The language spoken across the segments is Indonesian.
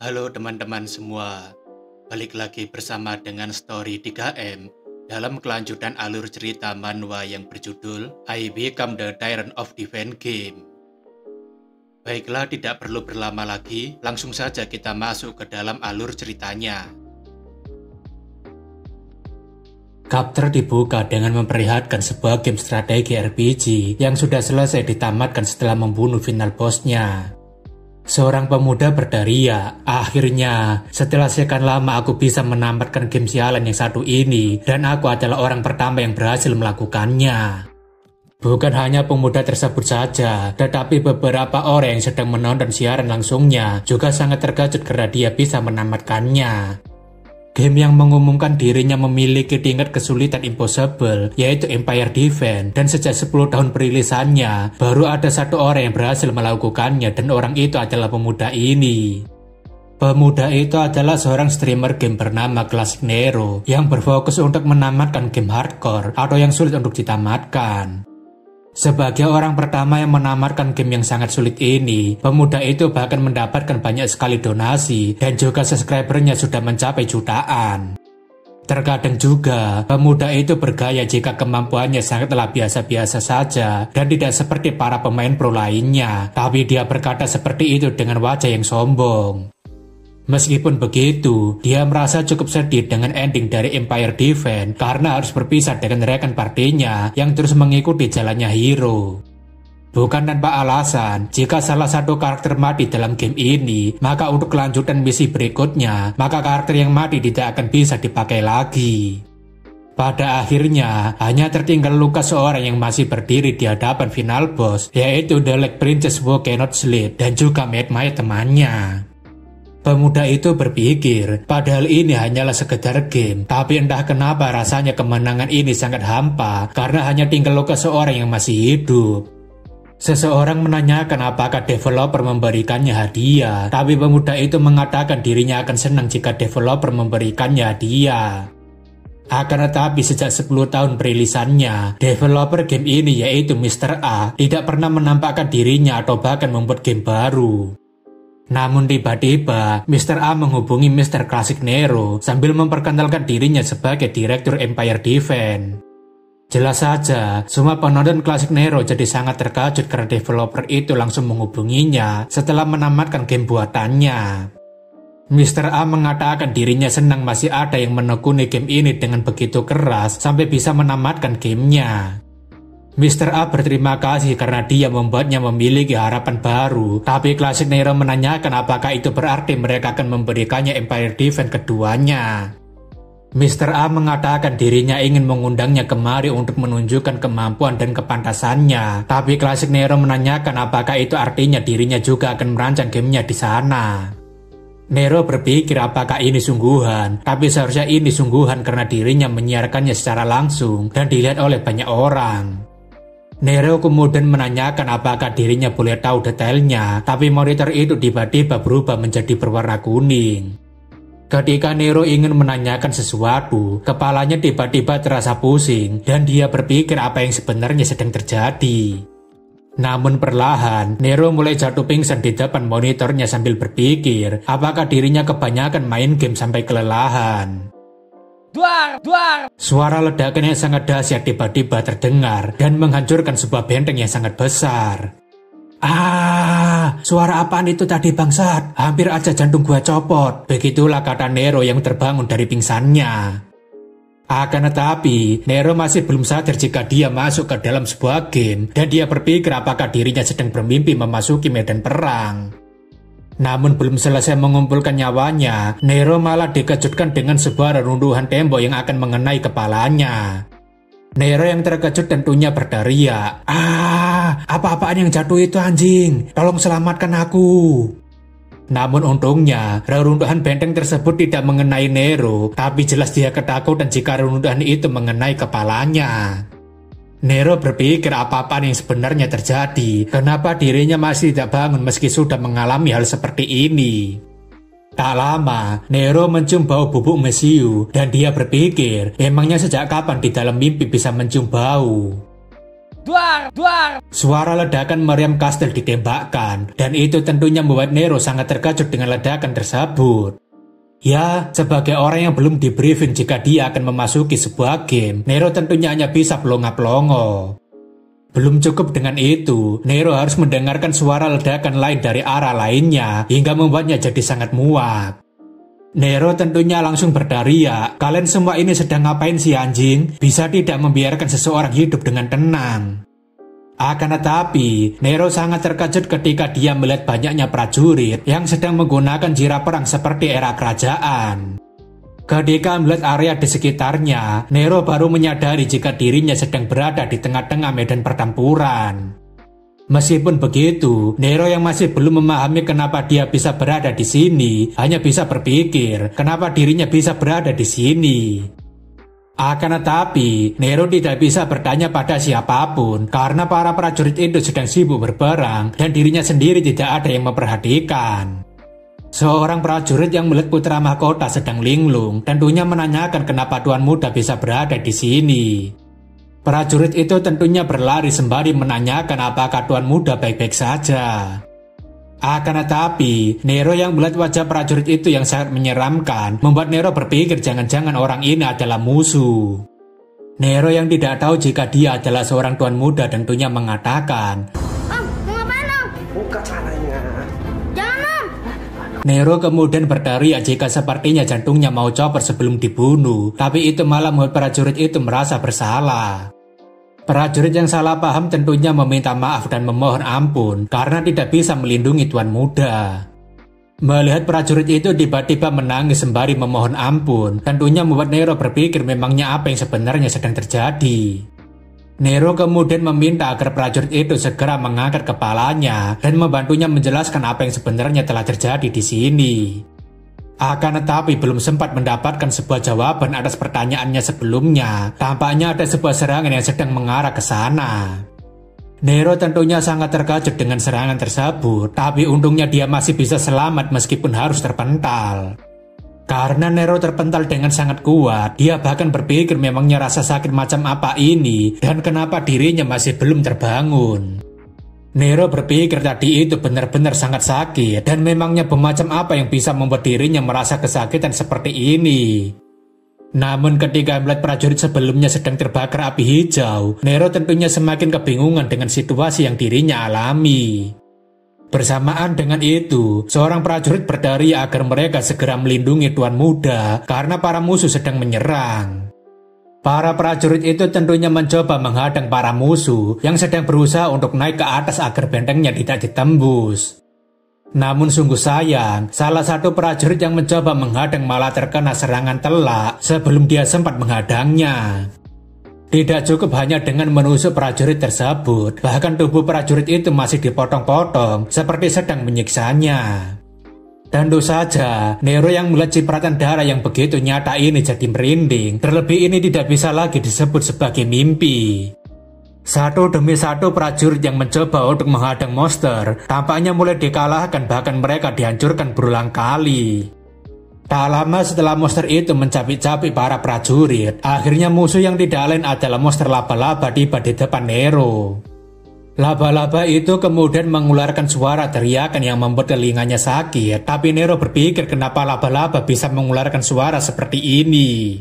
Halo teman-teman semua, balik lagi bersama dengan Story 3M dalam kelanjutan alur cerita manhwa yang berjudul I Become the Tyrant of Divine Game. Baiklah, tidak perlu berlama lagi, langsung saja kita masuk ke dalam alur ceritanya. Chapter dibuka dengan memperlihatkan sebuah game strategi RPG yang sudah selesai ditamatkan setelah membunuh final bossnya. Seorang pemuda berteriak, "Akhirnya, setelah sekian lama aku bisa menamatkan game sialan yang satu ini, dan aku adalah orang pertama yang berhasil melakukannya." Bukan hanya pemuda tersebut saja, tetapi beberapa orang yang sedang menonton siaran langsungnya juga sangat terkejut karena dia bisa menamatkannya. Game yang mengumumkan dirinya memiliki tingkat kesulitan impossible, yaitu Empire Defense, dan sejak 10 tahun perilisannya, baru ada satu orang yang berhasil melakukannya, dan orang itu adalah pemuda ini. Pemuda itu adalah seorang streamer game bernama Classic Nero, yang berfokus untuk menamatkan game hardcore, atau yang sulit untuk ditamatkan. Sebagai orang pertama yang menamatkan game yang sangat sulit ini, pemuda itu bahkan mendapatkan banyak sekali donasi dan juga subscribernya sudah mencapai jutaan. Terkadang juga, pemuda itu bergaya jika kemampuannya sangatlah biasa-biasa saja dan tidak seperti para pemain pro lainnya, tapi dia berkata seperti itu dengan wajah yang sombong. Meskipun begitu, dia merasa cukup sedih dengan ending dari Empire Defense karena harus berpisah dengan rekan partinya yang terus mengikuti jalannya Hero. Bukan tanpa alasan, jika salah satu karakter mati dalam game ini, maka untuk kelanjutan misi berikutnya, maka karakter yang mati tidak akan bisa dipakai lagi. Pada akhirnya, hanya tertinggal luka seorang yang masih berdiri di hadapan final boss, yaitu The Black Princess Who Cannot Sleep dan juga Mad Mai temannya. Pemuda itu berpikir, padahal ini hanyalah sekedar game, tapi entah kenapa rasanya kemenangan ini sangat hampa karena hanya tinggal luka seorang yang masih hidup. Seseorang menanyakan apakah developer memberikannya hadiah, tapi pemuda itu mengatakan dirinya akan senang jika developer memberikannya hadiah. Akan tetapi sejak 10 tahun perilisannya, developer game ini yaitu Mr. A tidak pernah menampakkan dirinya atau bahkan membuat game baru. Namun tiba-tiba, Mr. A menghubungi Mr. Classic Nero sambil memperkenalkan dirinya sebagai Direktur Empire Defense. Jelas saja, semua penonton Classic Nero jadi sangat terkejut karena developer itu langsung menghubunginya setelah menamatkan game buatannya. Mr. A mengatakan dirinya senang masih ada yang menekuni game ini dengan begitu keras sampai bisa menamatkan gamenya. Mr. A berterima kasih karena dia membuatnya memiliki harapan baru, tapi Classic Nero menanyakan apakah itu berarti mereka akan memberikannya Empire Defense keduanya. Mr. A mengatakan dirinya ingin mengundangnya kemari untuk menunjukkan kemampuan dan kepantasannya, tapi Classic Nero menanyakan apakah itu artinya dirinya juga akan merancang gamenya di sana. Nero berpikir apakah ini sungguhan, tapi seharusnya ini sungguhan karena dirinya menyiarkannya secara langsung dan dilihat oleh banyak orang. Nero kemudian menanyakan apakah dirinya boleh tahu detailnya, tapi monitor itu tiba-tiba berubah menjadi berwarna kuning. Ketika Nero ingin menanyakan sesuatu, kepalanya tiba-tiba terasa pusing dan dia berpikir apa yang sebenarnya sedang terjadi. Namun perlahan, Nero mulai jatuh pingsan di depan monitornya sambil berpikir apakah dirinya kebanyakan main game sampai kelelahan. Duar! Suara ledakan yang sangat dahsyat tiba-tiba terdengar dan menghancurkan sebuah benteng yang sangat besar. Suara apaan itu tadi bangsat? Hampir aja jantung gua copot. Begitulah kata Nero yang terbangun dari pingsannya. Akan tetapi, Nero masih belum sadar jika dia masuk ke dalam sebuah game dan dia berpikir apakah dirinya sedang bermimpi memasuki medan perang. Namun belum selesai mengumpulkan nyawanya, Nero malah dikejutkan dengan sebuah reruntuhan tembok yang akan mengenai kepalanya. Nero yang terkejut tentunya berteriak, apa-apaan yang jatuh itu anjing? Tolong selamatkan aku. Namun untungnya, reruntuhan benteng tersebut tidak mengenai Nero, tapi jelas dia ketakutan jika reruntuhan itu mengenai kepalanya. Nero berpikir apa-apa yang sebenarnya terjadi, kenapa dirinya masih tidak bangun meski sudah mengalami hal seperti ini. Tak lama, Nero mencium bau bubuk mesiu, dan dia berpikir, emangnya sejak kapan di dalam mimpi bisa mencium bau? Suara ledakan meriam kastel ditembakkan, dan itu tentunya membuat Nero sangat terkejut dengan ledakan tersebut. Ya, sebagai orang yang belum di briefing jika dia akan memasuki sebuah game, Nero tentunya hanya bisa pelongo-pelongo. Belum cukup dengan itu, Nero harus mendengarkan suara ledakan lain dari arah lainnya hingga membuatnya jadi sangat muak. Nero tentunya langsung berteriak, "Kalian semua ini sedang ngapain sih anjing? Bisa tidak membiarkan seseorang hidup dengan tenang?" Akan tetapi, Nero sangat terkejut ketika dia melihat banyaknya prajurit yang sedang menggunakan jira perang seperti era kerajaan. Ketika melihat area di sekitarnya, Nero baru menyadari jika dirinya sedang berada di tengah-tengah medan pertempuran. Meskipun begitu, Nero yang masih belum memahami kenapa dia bisa berada di sini, hanya bisa berpikir kenapa dirinya bisa berada di sini. Akan tetapi, Nero tidak bisa bertanya pada siapapun karena para prajurit itu sedang sibuk berperang dan dirinya sendiri tidak ada yang memperhatikan. Seorang prajurit yang melihat putra mahkota sedang linglung tentunya menanyakan kenapa Tuan Muda bisa berada di sini. Prajurit itu tentunya berlari sembari menanyakan apakah Tuan Muda baik-baik saja. Akan tetapi, Nero yang melihat wajah prajurit itu yang sangat menyeramkan membuat Nero berpikir jangan-jangan orang ini adalah musuh. Nero yang tidak tahu jika dia adalah seorang Tuan Muda tentunya mengatakan, "Om, mau ngapain om? Buka caranya." Jangan om." Nero kemudian berteriak jika sepertinya jantungnya mau copot sebelum dibunuh, tapi itu malah membuat prajurit itu merasa bersalah. Prajurit yang salah paham tentunya meminta maaf dan memohon ampun karena tidak bisa melindungi Tuan Muda. Melihat prajurit itu tiba-tiba menangis sembari memohon ampun, tentunya membuat Nero berpikir memangnya apa yang sebenarnya sedang terjadi. Nero kemudian meminta agar prajurit itu segera mengangkat kepalanya dan membantunya menjelaskan apa yang sebenarnya telah terjadi di sini. Akan tetapi belum sempat mendapatkan sebuah jawaban atas pertanyaannya sebelumnya, tampaknya ada sebuah serangan yang sedang mengarah ke sana. Nero tentunya sangat terkejut dengan serangan tersebut, tapi untungnya dia masih bisa selamat meskipun harus terpental. Karena Nero terpental dengan sangat kuat, dia bahkan berpikir memangnya rasa sakit macam apa ini dan kenapa dirinya masih belum terbangun. Nero berpikir tadi itu benar-benar sangat sakit dan memangnya bermacam apa yang bisa membuat dirinya merasa kesakitan seperti ini. Namun ketika melihat prajurit sebelumnya sedang terbakar api hijau, Nero tentunya semakin kebingungan dengan situasi yang dirinya alami. Bersamaan dengan itu, seorang prajurit berteriak agar mereka segera melindungi Tuan Muda karena para musuh sedang menyerang. Para prajurit itu tentunya mencoba menghadang para musuh yang sedang berusaha untuk naik ke atas agar bentengnya tidak ditembus. Namun sungguh sayang, salah satu prajurit yang mencoba menghadang malah terkena serangan telak sebelum dia sempat menghadangnya. Tidak cukup hanya dengan menusuk prajurit tersebut, bahkan tubuh prajurit itu masih dipotong-potong seperti sedang menyiksanya. Tentu saja, Nero yang melihat cipratan darah yang begitu nyata ini jadi merinding, terlebih ini tidak bisa lagi disebut sebagai mimpi. Satu demi satu prajurit yang mencoba untuk menghadang monster, tampaknya mulai dikalahkan bahkan mereka dihancurkan berulang kali. Tak lama setelah monster itu mencapik-capik para prajurit, akhirnya musuh yang tidak lain adalah monster laba-laba tiba di depan Nero. Laba-laba itu kemudian mengeluarkan suara teriakan yang membuat telinganya sakit, tapi Nero berpikir kenapa laba-laba bisa mengeluarkan suara seperti ini.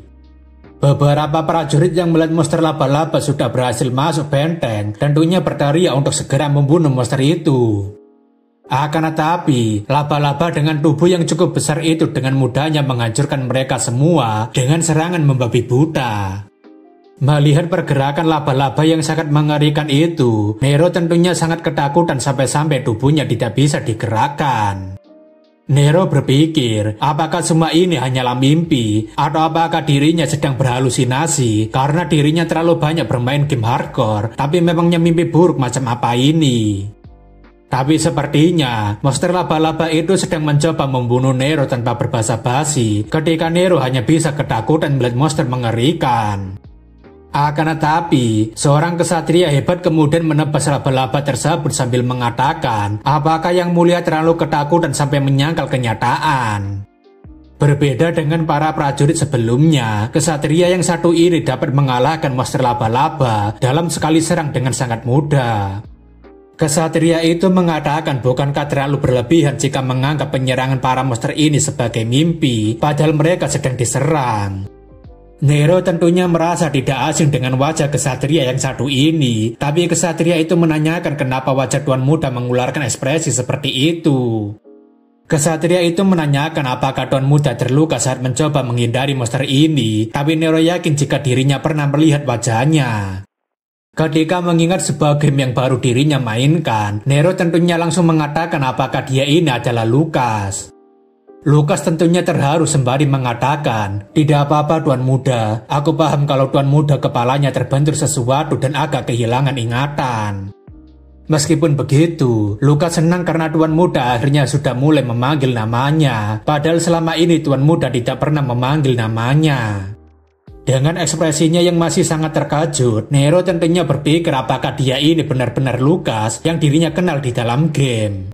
Beberapa prajurit yang melihat monster laba-laba sudah berhasil masuk benteng, tentunya berteriak untuk segera membunuh monster itu. Akan tetapi, laba-laba dengan tubuh yang cukup besar itu dengan mudahnya menghancurkan mereka semua dengan serangan membabi buta. Melihat pergerakan laba-laba yang sangat mengerikan itu, Nero tentunya sangat ketakutan sampai-sampai tubuhnya tidak bisa digerakkan. Nero berpikir, apakah semua ini hanyalah mimpi, atau apakah dirinya sedang berhalusinasi karena dirinya terlalu banyak bermain game hardcore, tapi memangnya mimpi buruk macam apa ini? Tapi sepertinya, monster laba-laba itu sedang mencoba membunuh Nero tanpa berbasa-basi, ketika Nero hanya bisa ketakutan melihat monster mengerikan. Akan tetapi, seorang kesatria hebat kemudian menebas laba-laba tersebut sambil mengatakan, apakah yang mulia terlalu ketakutan sampai menyangkal kenyataan? Berbeda dengan para prajurit sebelumnya, kesatria yang satu ini dapat mengalahkan monster laba-laba dalam sekali serang dengan sangat mudah. Kesatria itu mengatakan bukankah terlalu berlebihan jika menganggap penyerangan para monster ini sebagai mimpi, padahal mereka sedang diserang. Nero tentunya merasa tidak asing dengan wajah kesatria yang satu ini, tapi kesatria itu menanyakan kenapa wajah Tuan Muda mengeluarkan ekspresi seperti itu. Kesatria itu menanyakan apakah Tuan Muda terluka saat mencoba menghindari monster ini, tapi Nero yakin jika dirinya pernah melihat wajahnya. Ketika mengingat sebuah game yang baru dirinya mainkan, Nero tentunya langsung mengatakan apakah dia ini adalah Lucas. Lucas tentunya terharu sembari mengatakan, "Tidak apa-apa Tuan Muda, aku paham kalau Tuan Muda kepalanya terbentur sesuatu dan agak kehilangan ingatan." Meskipun begitu, Lucas senang karena Tuan Muda akhirnya sudah mulai memanggil namanya, padahal selama ini Tuan Muda tidak pernah memanggil namanya. Dengan ekspresinya yang masih sangat terkejut, Nero tentunya berpikir apakah dia ini benar-benar Lucas yang dirinya kenal di dalam game.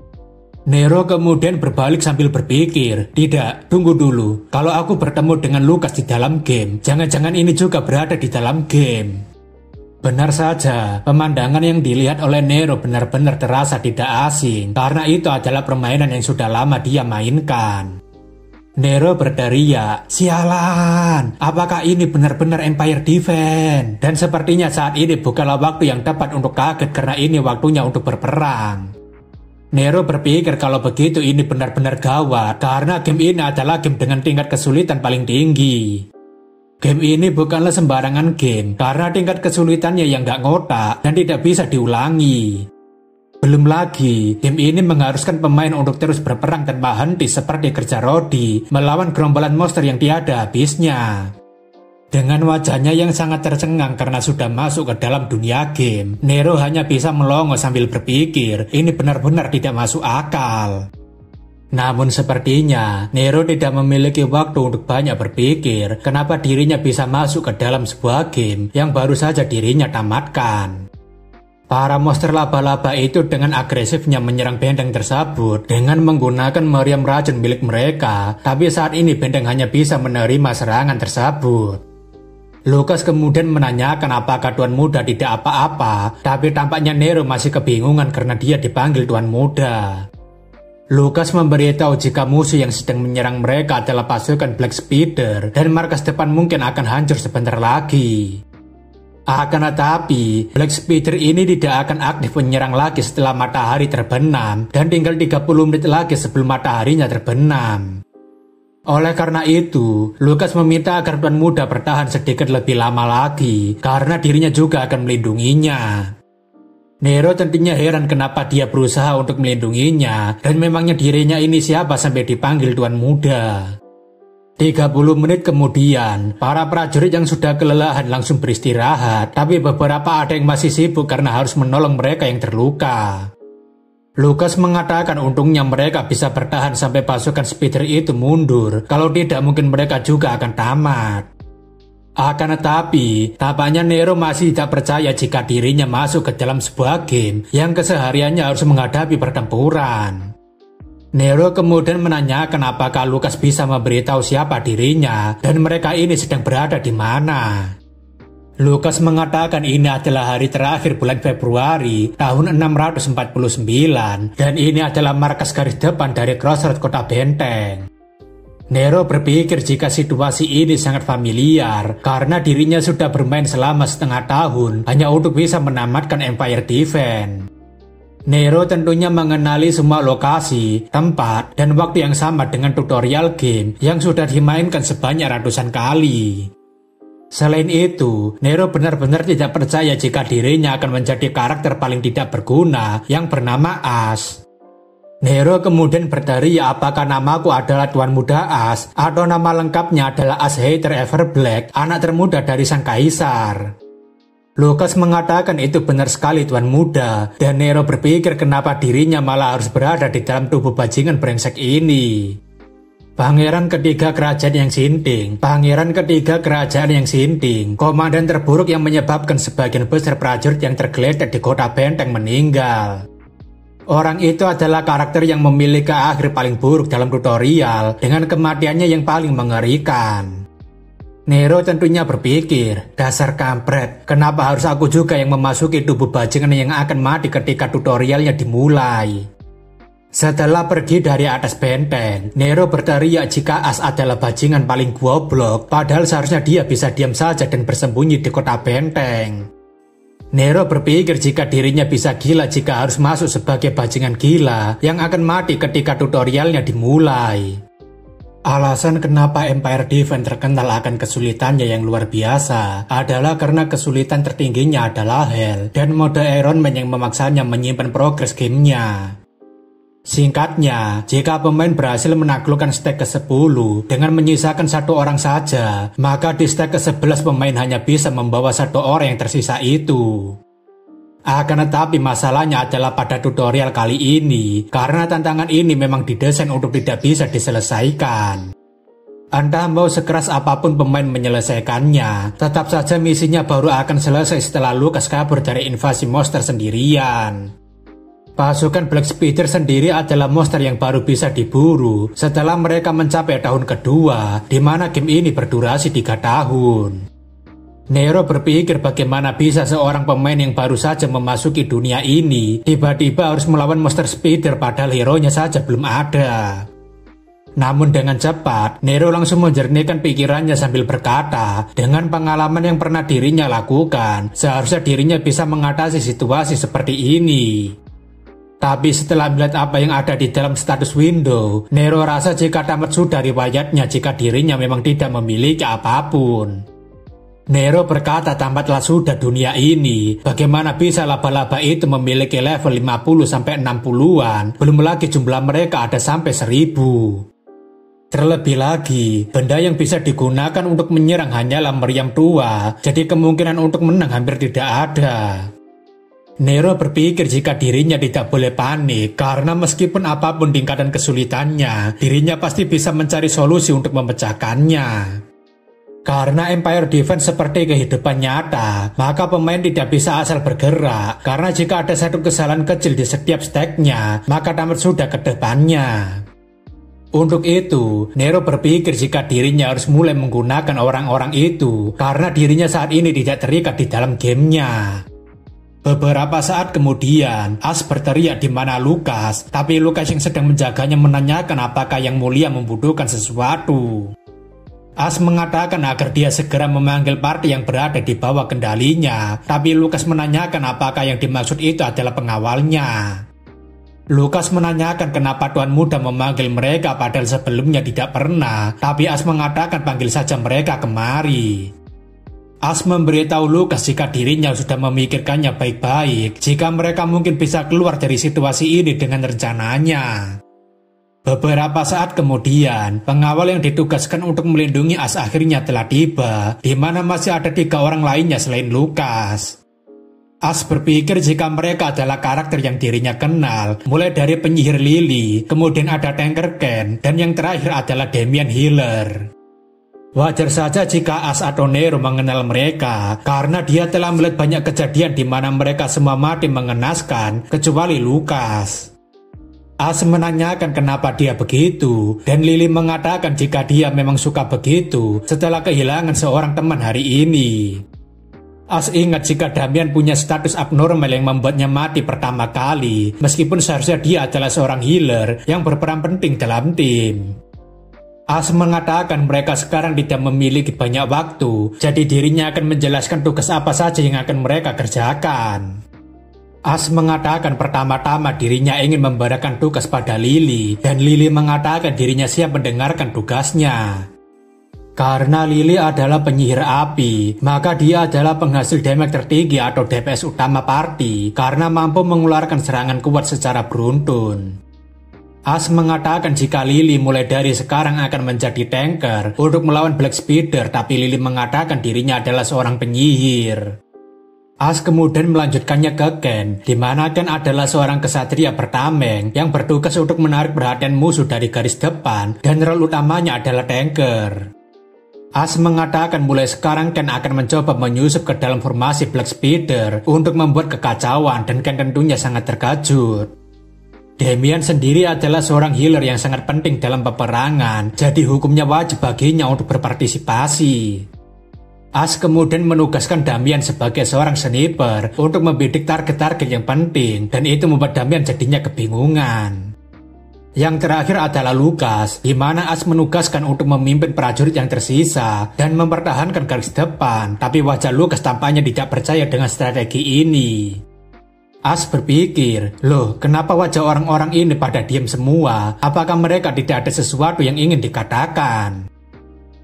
Nero kemudian berbalik sambil berpikir, "Tidak, tunggu dulu, kalau aku bertemu dengan Lucas di dalam game, jangan-jangan ini juga berada di dalam game." Benar saja, pemandangan yang dilihat oleh Nero benar-benar terasa tidak asing, karena itu adalah permainan yang sudah lama dia mainkan. Nero berteriak, "Sialan, apakah ini benar-benar Empire Defense?" Dan sepertinya saat ini bukanlah waktu yang tepat untuk kaget karena ini waktunya untuk berperang. Nero berpikir kalau begitu ini benar-benar gawat, karena game ini adalah game dengan tingkat kesulitan paling tinggi. Game ini bukanlah sembarangan game, karena tingkat kesulitannya yang gak ngotak dan tidak bisa diulangi. Belum lagi, game ini mengharuskan pemain untuk terus berperang tanpa henti seperti kerja rodi, melawan gerombolan monster yang tiada habisnya. Dengan wajahnya yang sangat tercengang karena sudah masuk ke dalam dunia game, Nero hanya bisa melongo sambil berpikir, ini benar-benar tidak masuk akal. Namun sepertinya Nero tidak memiliki waktu untuk banyak berpikir kenapa dirinya bisa masuk ke dalam sebuah game yang baru saja dirinya tamatkan. Para monster laba-laba itu dengan agresifnya menyerang benteng tersebut dengan menggunakan meriam racun milik mereka, tapi saat ini benteng hanya bisa menerima serangan tersebut. Lucas kemudian menanyakan apakah Tuan Muda tidak apa-apa, tapi tampaknya Nero masih kebingungan karena dia dipanggil Tuan Muda. Lucas memberitahu jika musuh yang sedang menyerang mereka adalah pasukan Black Spider dan markas depan mungkin akan hancur sebentar lagi. Akan tetapi, Black Spider ini tidak akan aktif menyerang lagi setelah matahari terbenam dan tinggal 30 menit lagi sebelum mataharinya terbenam. Oleh karena itu, Lucas meminta agar Tuan Muda bertahan sedikit lebih lama lagi karena dirinya juga akan melindunginya. Nero tentunya heran kenapa dia berusaha untuk melindunginya dan memangnya dirinya ini siapa sampai dipanggil Tuan Muda. 30 menit kemudian, para prajurit yang sudah kelelahan langsung beristirahat, tapi beberapa ada yang masih sibuk karena harus menolong mereka yang terluka. Lucas mengatakan untungnya mereka bisa bertahan sampai pasukan Spider itu mundur, kalau tidak mungkin mereka juga akan tamat. Akan tetapi, tampaknya Nero masih tidak percaya jika dirinya masuk ke dalam sebuah game yang kesehariannya harus menghadapi pertempuran. Nero kemudian menanyakan apakah Lucas bisa memberitahu siapa dirinya dan mereka ini sedang berada di mana. Lucas mengatakan ini adalah hari terakhir bulan Februari tahun 649 dan ini adalah markas garis depan dari Crossroads Kota Benteng. Nero berpikir jika situasi ini sangat familiar karena dirinya sudah bermain selama setengah tahun hanya untuk bisa menamatkan Empire Defense. Nero tentunya mengenali semua lokasi, tempat, dan waktu yang sama dengan tutorial game yang sudah dimainkan sebanyak ratusan kali. Selain itu, Nero benar-benar tidak percaya jika dirinya akan menjadi karakter paling tidak berguna yang bernama Ash. Nero kemudian berteriak apakah namaku adalah Tuan Muda Ash atau nama lengkapnya adalah Ash Hater Everblack, anak termuda dari sang kaisar. Lucas mengatakan itu benar sekali Tuan Muda, dan Nero berpikir kenapa dirinya malah harus berada di dalam tubuh bajingan brengsek ini. Pangeran ketiga kerajaan yang sinting, komandan terburuk yang menyebabkan sebagian besar prajurit yang tergeletak di kota Benteng meninggal. Orang itu adalah karakter yang memiliki akhir paling buruk dalam tutorial dengan kematiannya yang paling mengerikan. Nero tentunya berpikir, dasar kampret, kenapa harus aku juga yang memasuki tubuh bajingan yang akan mati ketika tutorialnya dimulai. Setelah pergi dari atas benteng, Nero berteriak jika Ash adalah bajingan paling goblok, padahal seharusnya dia bisa diam saja dan bersembunyi di kota benteng. Nero berpikir jika dirinya bisa gila jika harus masuk sebagai bajingan gila yang akan mati ketika tutorialnya dimulai. Alasan kenapa Empire Defense terkenal akan kesulitannya yang luar biasa adalah karena kesulitan tertingginya adalah Hell dan mode Iron Man yang memaksanya menyimpan progres gamenya. Singkatnya, jika pemain berhasil menaklukkan stage ke-10 dengan menyisakan satu orang saja, maka di stage ke-11 pemain hanya bisa membawa satu orang yang tersisa itu. Akan tetapi masalahnya adalah pada tutorial kali ini, karena tantangan ini memang didesain untuk tidak bisa diselesaikan. Entah mau sekeras apapun pemain menyelesaikannya, tetap saja misinya baru akan selesai setelah Lucas kabur dari invasi monster sendirian. Pasukan Black Spider sendiri adalah monster yang baru bisa diburu setelah mereka mencapai tahun kedua, di mana game ini berdurasi 3 tahun. Nero berpikir bagaimana bisa seorang pemain yang baru saja memasuki dunia ini tiba-tiba harus melawan monster spider padahal hero-nya saja belum ada. Namun dengan cepat, Nero langsung menjernihkan pikirannya sambil berkata, dengan pengalaman yang pernah dirinya lakukan, seharusnya dirinya bisa mengatasi situasi seperti ini. Tapi setelah melihat apa yang ada di dalam status window, Nero rasa jika tamat sudah riwayatnya jika dirinya memang tidak memiliki apapun. Nero berkata tamatlah sudah dunia ini, bagaimana bisa laba-laba itu memiliki level 50-60an, belum lagi jumlah mereka ada sampai 1000. Terlebih lagi, benda yang bisa digunakan untuk menyerang hanyalah meriam tua, jadi kemungkinan untuk menang hampir tidak ada. Nero berpikir jika dirinya tidak boleh panik, karena meskipun apapun tingkatan kesulitannya, dirinya pasti bisa mencari solusi untuk memecahkannya. Karena Empire Defense seperti kehidupan nyata, maka pemain tidak bisa asal bergerak, karena jika ada satu kesalahan kecil di setiap stage-nya, maka tamat sudah ke depannya. Untuk itu, Nero berpikir jika dirinya harus mulai menggunakan orang-orang itu, karena dirinya saat ini tidak terikat di dalam gamenya. Beberapa saat kemudian, Ash berteriak di mana Lucas, tapi Lucas yang sedang menjaganya menanyakan apakah yang mulia membutuhkan sesuatu. Ash mengatakan agar dia segera memanggil party yang berada di bawah kendalinya, tapi Lucas menanyakan apakah yang dimaksud itu adalah pengawalnya. Lucas menanyakan kenapa Tuan Muda memanggil mereka padahal sebelumnya tidak pernah, tapi Ash mengatakan panggil saja mereka kemari. Ash memberitahu Lucas jika dirinya sudah memikirkannya baik-baik jika mereka mungkin bisa keluar dari situasi ini dengan rencananya. Beberapa saat kemudian, pengawal yang ditugaskan untuk melindungi Ash akhirnya telah tiba, di mana masih ada 3 orang lainnya selain Lucas. Ash berpikir jika mereka adalah karakter yang dirinya kenal, mulai dari penyihir Lily, kemudian ada Tanker Ken, dan yang terakhir adalah Damian Healer. Wajar saja jika Ash atau Nero mengenal mereka, karena dia telah melihat banyak kejadian di mana mereka semua mati mengenaskan, kecuali Lucas. Ash menanyakan kenapa dia begitu, dan Lily mengatakan jika dia memang suka begitu setelah kehilangan seorang teman hari ini. Ash ingat jika Damian punya status abnormal yang membuatnya mati pertama kali, meskipun seharusnya dia adalah seorang healer yang berperan penting dalam tim. Ash mengatakan mereka sekarang tidak memiliki banyak waktu, jadi dirinya akan menjelaskan tugas apa saja yang akan mereka kerjakan. Ash mengatakan pertama-tama dirinya ingin memberikan tugas pada Lily, dan Lily mengatakan dirinya siap mendengarkan tugasnya. Karena Lily adalah penyihir api, maka dia adalah penghasil damage tertinggi atau DPS utama party, karena mampu mengeluarkan serangan kuat secara beruntun. Ash mengatakan jika Lily mulai dari sekarang akan menjadi tanker untuk melawan Black Spider, tapi Lily mengatakan dirinya adalah seorang penyihir. Ash kemudian melanjutkannya ke Ken, di mana Ken adalah seorang kesatria bertameng yang bertugas untuk menarik perhatian musuh dari garis depan, dan role utamanya adalah tanker. Ash mengatakan mulai sekarang Ken akan mencoba menyusup ke dalam formasi Black Spider untuk membuat kekacauan, dan Ken tentunya sangat terkejut. Damian sendiri adalah seorang healer yang sangat penting dalam peperangan, jadi hukumnya wajib baginya untuk berpartisipasi. As kemudian menugaskan Damian sebagai seorang sniper untuk membidik target-target yang penting, dan itu membuat Damian jadinya kebingungan. Yang terakhir adalah Lucas, di mana As menugaskan untuk memimpin prajurit yang tersisa dan mempertahankan garis depan, tapi wajah Lucas tampaknya tidak percaya dengan strategi ini. As berpikir, loh kenapa wajah orang-orang ini pada diam semua? Apakah mereka tidak ada sesuatu yang ingin dikatakan?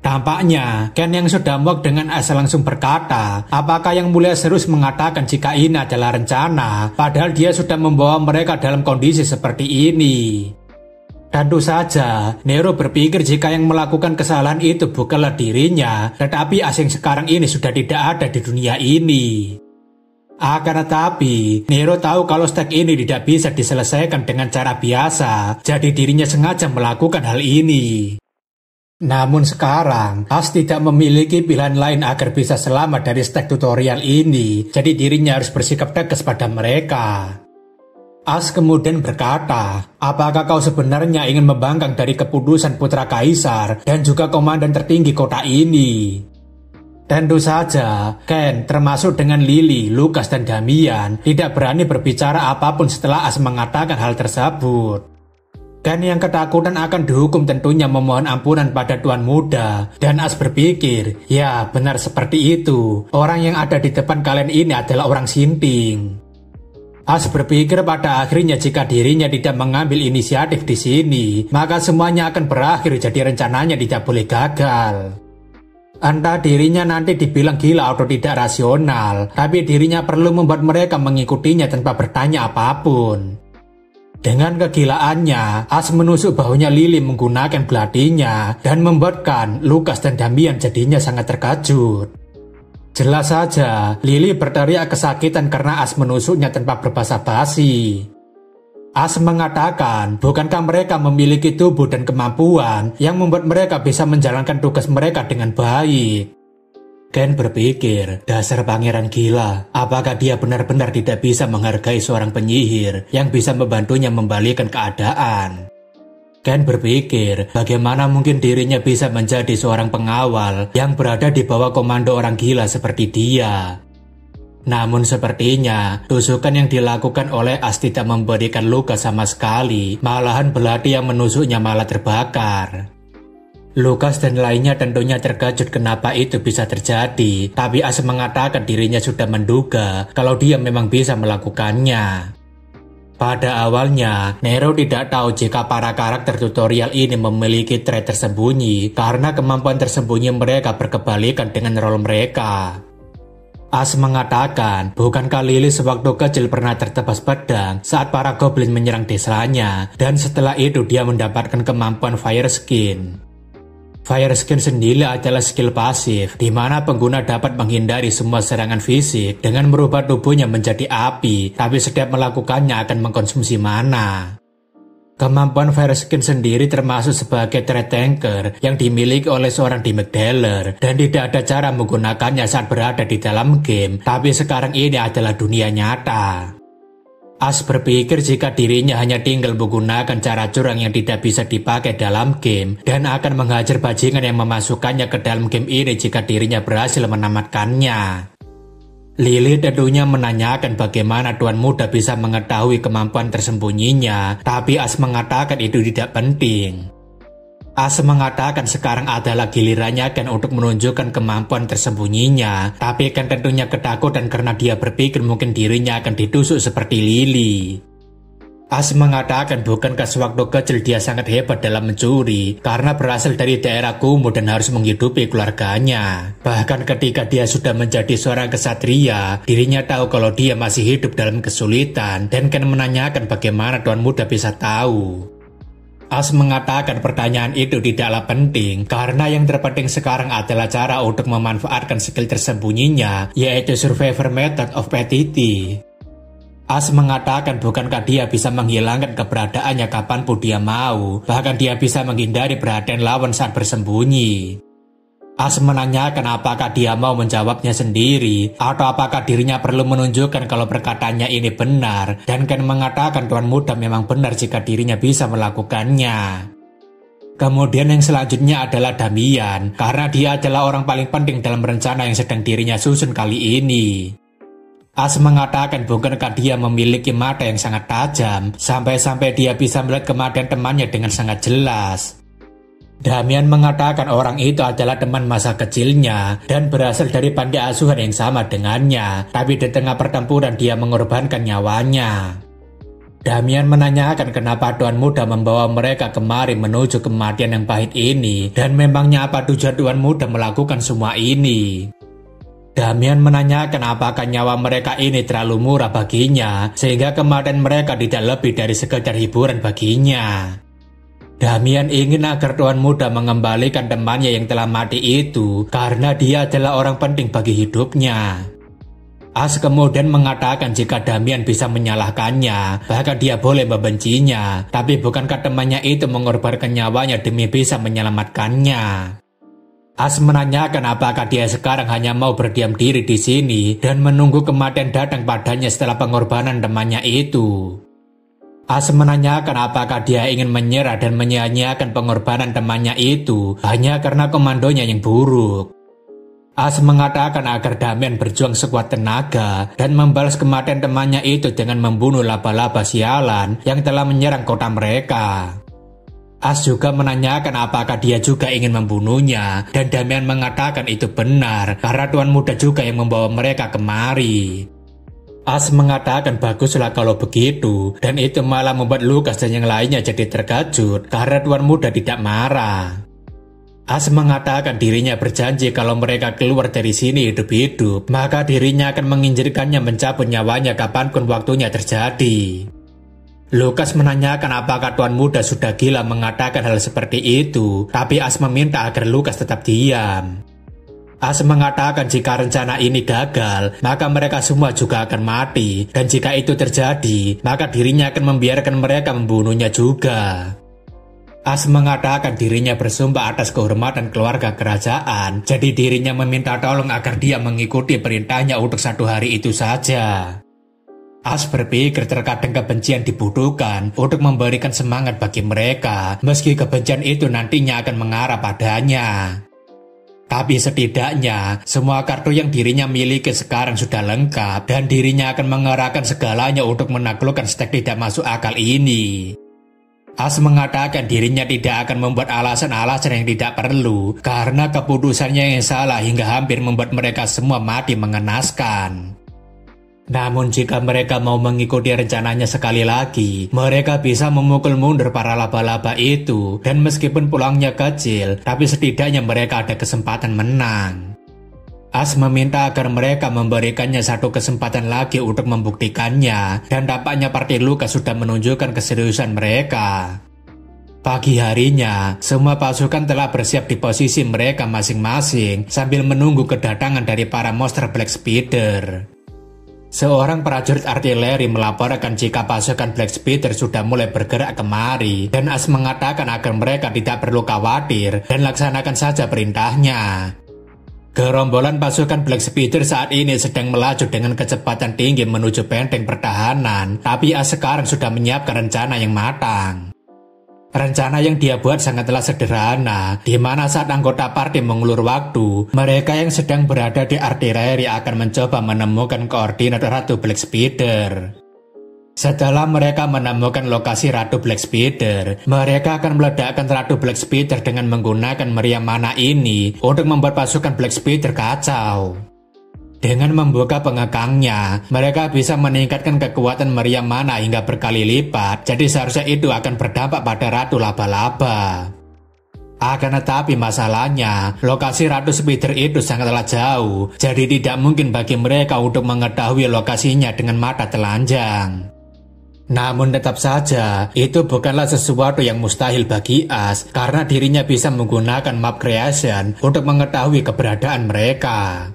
Tampaknya Ken yang sudah muak dengan As langsung berkata, apakah yang mulia serius mengatakan jika ini adalah rencana, padahal dia sudah membawa mereka dalam kondisi seperti ini. Tentu saja, Nero berpikir jika yang melakukan kesalahan itu bukanlah dirinya, tetapi As yang sekarang ini sudah tidak ada di dunia ini. Akan tetapi, Nero tahu kalau stek ini tidak bisa diselesaikan dengan cara biasa, jadi dirinya sengaja melakukan hal ini. Namun sekarang, As tidak memiliki pilihan lain agar bisa selamat dari stek tutorial ini, jadi dirinya harus bersikap tegas pada mereka. As kemudian berkata, apakah kau sebenarnya ingin membangkang dari keputusan putra kaisar dan juga komandan tertinggi kota ini? Tentu saja, Ken termasuk dengan Lily, Lucas, dan Damian tidak berani berbicara apapun setelah As mengatakan hal tersebut. Ken yang ketakutan akan dihukum tentunya memohon ampunan pada Tuan Muda, dan As berpikir, ya benar seperti itu, orang yang ada di depan kalian ini adalah orang Sinting. As berpikir pada akhirnya jika dirinya tidak mengambil inisiatif di sini, maka semuanya akan berakhir jadi rencananya tidak boleh gagal. Entah dirinya nanti dibilang gila atau tidak rasional, tapi dirinya perlu membuat mereka mengikutinya tanpa bertanya apapun. Dengan kegilaannya, As menusuk bahunya Lily menggunakan belatinya dan membuatkan Lucas dan Damian jadinya sangat terkejut. Jelas saja, Lily berteriak kesakitan karena As menusuknya tanpa berbasa-basi. As mengatakan, bukankah mereka memiliki tubuh dan kemampuan yang membuat mereka bisa menjalankan tugas mereka dengan baik? Ken berpikir, dasar pangeran gila, apakah dia benar-benar tidak bisa menghargai seorang penyihir yang bisa membantunya membalikan keadaan? Ken berpikir, bagaimana mungkin dirinya bisa menjadi seorang pengawal yang berada di bawah komando orang gila seperti dia? Namun sepertinya, tusukan yang dilakukan oleh As tidak memberikan luka sama sekali, malahan belati yang menusuknya malah terbakar. Lucas dan lainnya tentunya terkejut kenapa itu bisa terjadi, tapi As mengatakan dirinya sudah menduga kalau dia memang bisa melakukannya. Pada awalnya, Nero tidak tahu jika para karakter tutorial ini memiliki trait tersembunyi karena kemampuan tersembunyi mereka berkebalikan dengan role mereka. As mengatakan, bukankah Lily sewaktu kecil pernah tertebas pedang saat para goblin menyerang desanya, dan setelah itu dia mendapatkan kemampuan Fire Skin. Fire Skin sendiri adalah skill pasif, di mana pengguna dapat menghindari semua serangan fisik dengan merubah tubuhnya menjadi api, tapi setiap melakukannya akan mengkonsumsi mana. Kemampuan Fire Skin sendiri termasuk sebagai trait tanker yang dimiliki oleh seorang Dimmek Dealer, dan tidak ada cara menggunakannya saat berada di dalam game, tapi sekarang ini adalah dunia nyata. As berpikir jika dirinya hanya tinggal menggunakan cara curang yang tidak bisa dipakai dalam game, dan akan menghajar bajingan yang memasukkannya ke dalam game ini jika dirinya berhasil menamatkannya. Lily tentunya menanyakan bagaimana Tuan Muda bisa mengetahui kemampuan tersembunyinya, tapi As mengatakan itu tidak penting. As mengatakan sekarang adalah gilirannya Ken untuk menunjukkan kemampuan tersembunyinya, tapi Ken tentunya ketakutan karena dia berpikir mungkin dirinya akan ditusuk seperti Lily. As mengatakan bukankah sewaktu kecil dia sangat hebat dalam mencuri karena berasal dari daerah kumuh dan harus menghidupi keluarganya. Bahkan ketika dia sudah menjadi seorang kesatria, dirinya tahu kalau dia masih hidup dalam kesulitan, dan Ken menanyakan bagaimana Tuan Muda bisa tahu. As mengatakan pertanyaan itu tidaklah penting karena yang terpenting sekarang adalah cara untuk memanfaatkan skill tersembunyinya, yaitu Survivor Method of Petity. As mengatakan bukankah dia bisa menghilangkan keberadaannya kapanpun dia mau, bahkan dia bisa menghindari perhatian lawan saat bersembunyi. As menanyakan apakah dia mau menjawabnya sendiri atau apakah dirinya perlu menunjukkan kalau perkataannya ini benar, dan Ken mengatakan Tuan Muda memang benar jika dirinya bisa melakukannya. Kemudian yang selanjutnya adalah Damian, karena dia adalah orang paling penting dalam rencana yang sedang dirinya susun kali ini. As mengatakan bukankah dia memiliki mata yang sangat tajam, sampai-sampai dia bisa melihat kematian temannya dengan sangat jelas. Damian mengatakan orang itu adalah teman masa kecilnya dan berasal dari panti asuhan yang sama dengannya, tapi di tengah pertempuran dia mengorbankan nyawanya. Damian menanyakan kenapa Tuan Muda membawa mereka kemari menuju kematian yang pahit ini, dan memangnya apa tujuan Tuan Muda melakukan semua ini. Damian menanyakan apakah nyawa mereka ini terlalu murah baginya, sehingga kematian mereka tidak lebih dari sekedar hiburan baginya. Damian ingin agar Tuan Muda mengembalikan temannya yang telah mati itu, karena dia adalah orang penting bagi hidupnya. As kemudian mengatakan jika Damian bisa menyalahkannya, bahkan dia boleh membencinya, tapi bukankah temannya itu mengorbankan nyawanya demi bisa menyelamatkannya? As menanyakan apakah dia sekarang hanya mau berdiam diri di sini dan menunggu kematian datang padanya setelah pengorbanan temannya itu. As menanyakan apakah dia ingin menyerah dan menyia-nyiakan pengorbanan temannya itu hanya karena komandonya yang buruk. As mengatakan agar Damian berjuang sekuat tenaga dan membalas kematian temannya itu dengan membunuh laba-laba sialan yang telah menyerang kota mereka. As juga menanyakan apakah dia juga ingin membunuhnya, dan Damian mengatakan itu benar karena Tuan Muda juga yang membawa mereka kemari. As mengatakan baguslah kalau begitu, dan itu malah membuat Lukas dan yang lainnya jadi terkejut karena Tuan Muda tidak marah. As mengatakan dirinya berjanji kalau mereka keluar dari sini hidup-hidup, maka dirinya akan menginjilkannya mencabut nyawanya kapanpun waktunya terjadi. Lukas menanyakan apakah Tuan Muda sudah gila mengatakan hal seperti itu, tapi As meminta agar Lukas tetap diam. As mengatakan jika rencana ini gagal, maka mereka semua juga akan mati, dan jika itu terjadi, maka dirinya akan membiarkan mereka membunuhnya juga. As mengatakan dirinya bersumpah atas kehormatan keluarga kerajaan, jadi dirinya meminta tolong agar dia mengikuti perintahnya untuk 1 hari itu saja. As berpikir terkadang kebencian dibutuhkan untuk memberikan semangat bagi mereka, meski kebencian itu nantinya akan mengarah padanya. Tapi setidaknya, semua kartu yang dirinya miliki sekarang sudah lengkap, dan dirinya akan mengerahkan segalanya untuk menaklukkan stek tidak masuk akal ini. As mengatakan dirinya tidak akan membuat alasan-alasan yang tidak perlu, karena keputusannya yang salah hingga hampir membuat mereka semua mati mengenaskan. Namun jika mereka mau mengikuti rencananya sekali lagi, mereka bisa memukul mundur para laba-laba itu, dan meskipun pulangnya kecil, tapi setidaknya mereka ada kesempatan menang. As meminta agar mereka memberikannya 1 kesempatan lagi untuk membuktikannya, dan tampaknya Partai Lukas sudah menunjukkan keseriusan mereka. Pagi harinya, semua pasukan telah bersiap di posisi mereka masing-masing sambil menunggu kedatangan dari para monster Black Spider. Seorang prajurit artileri melaporkan jika pasukan Black Spider sudah mulai bergerak kemari, dan As mengatakan agar mereka tidak perlu khawatir dan laksanakan saja perintahnya. Gerombolan pasukan Black Spider saat ini sedang melaju dengan kecepatan tinggi menuju benteng pertahanan, tapi As sekarang sudah menyiapkan rencana yang matang. Rencana yang dia buat sangatlah sederhana, di mana saat anggota parti mengulur waktu, mereka yang sedang berada di artileri akan mencoba menemukan koordinat Ratu Black Spider. Setelah mereka menemukan lokasi Ratu Black Spider, mereka akan meledakkan Ratu Black Spider dengan menggunakan meriam mana ini untuk membuat pasukan Black Spider kacau. Dengan membuka pengekangnya, mereka bisa meningkatkan kekuatan meriam mana hingga berkali lipat, jadi seharusnya itu akan berdampak pada Ratu Laba-Laba. Akan tetapi masalahnya, lokasi Ratu Spider itu sangatlah jauh, jadi tidak mungkin bagi mereka untuk mengetahui lokasinya dengan mata telanjang. Namun tetap saja, itu bukanlah sesuatu yang mustahil bagi As, karena dirinya bisa menggunakan map creation untuk mengetahui keberadaan mereka.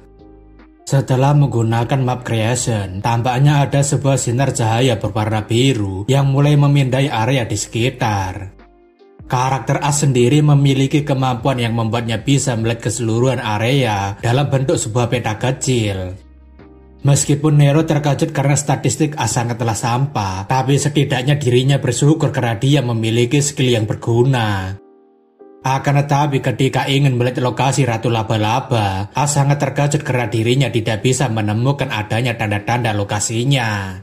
Setelah menggunakan map creation, tampaknya ada sebuah sinar cahaya berwarna biru yang mulai memindai area di sekitar. Karakter As sendiri memiliki kemampuan yang membuatnya bisa melihat keseluruhan area dalam bentuk sebuah peta kecil. Meskipun Nero terkejut karena statistik As sangatlah sampah, tapi setidaknya dirinya bersyukur karena dia memiliki skill yang berguna. Akan tetapi ketika ingin melihat lokasi Ratu Laba-Laba, As sangat terkejut karena dirinya tidak bisa menemukan adanya tanda-tanda lokasinya.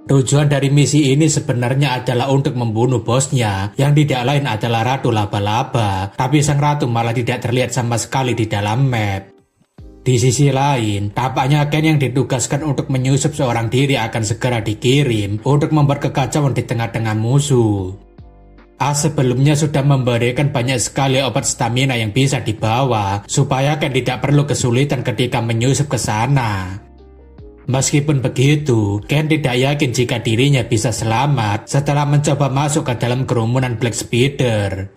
Tujuan dari misi ini sebenarnya adalah untuk membunuh bosnya, yang tidak lain adalah Ratu Laba-Laba, tapi sang ratu malah tidak terlihat sama sekali di dalam map. Di sisi lain, tampaknya Ken yang ditugaskan untuk menyusup seorang diri akan segera dikirim untuk membuat kekacauan di tengah-tengah musuh. As sebelumnya sudah memberikan banyak sekali obat stamina yang bisa dibawa, supaya Ken tidak perlu kesulitan ketika menyusup ke sana. Meskipun begitu, Ken tidak yakin jika dirinya bisa selamat setelah mencoba masuk ke dalam kerumunan Black Spider.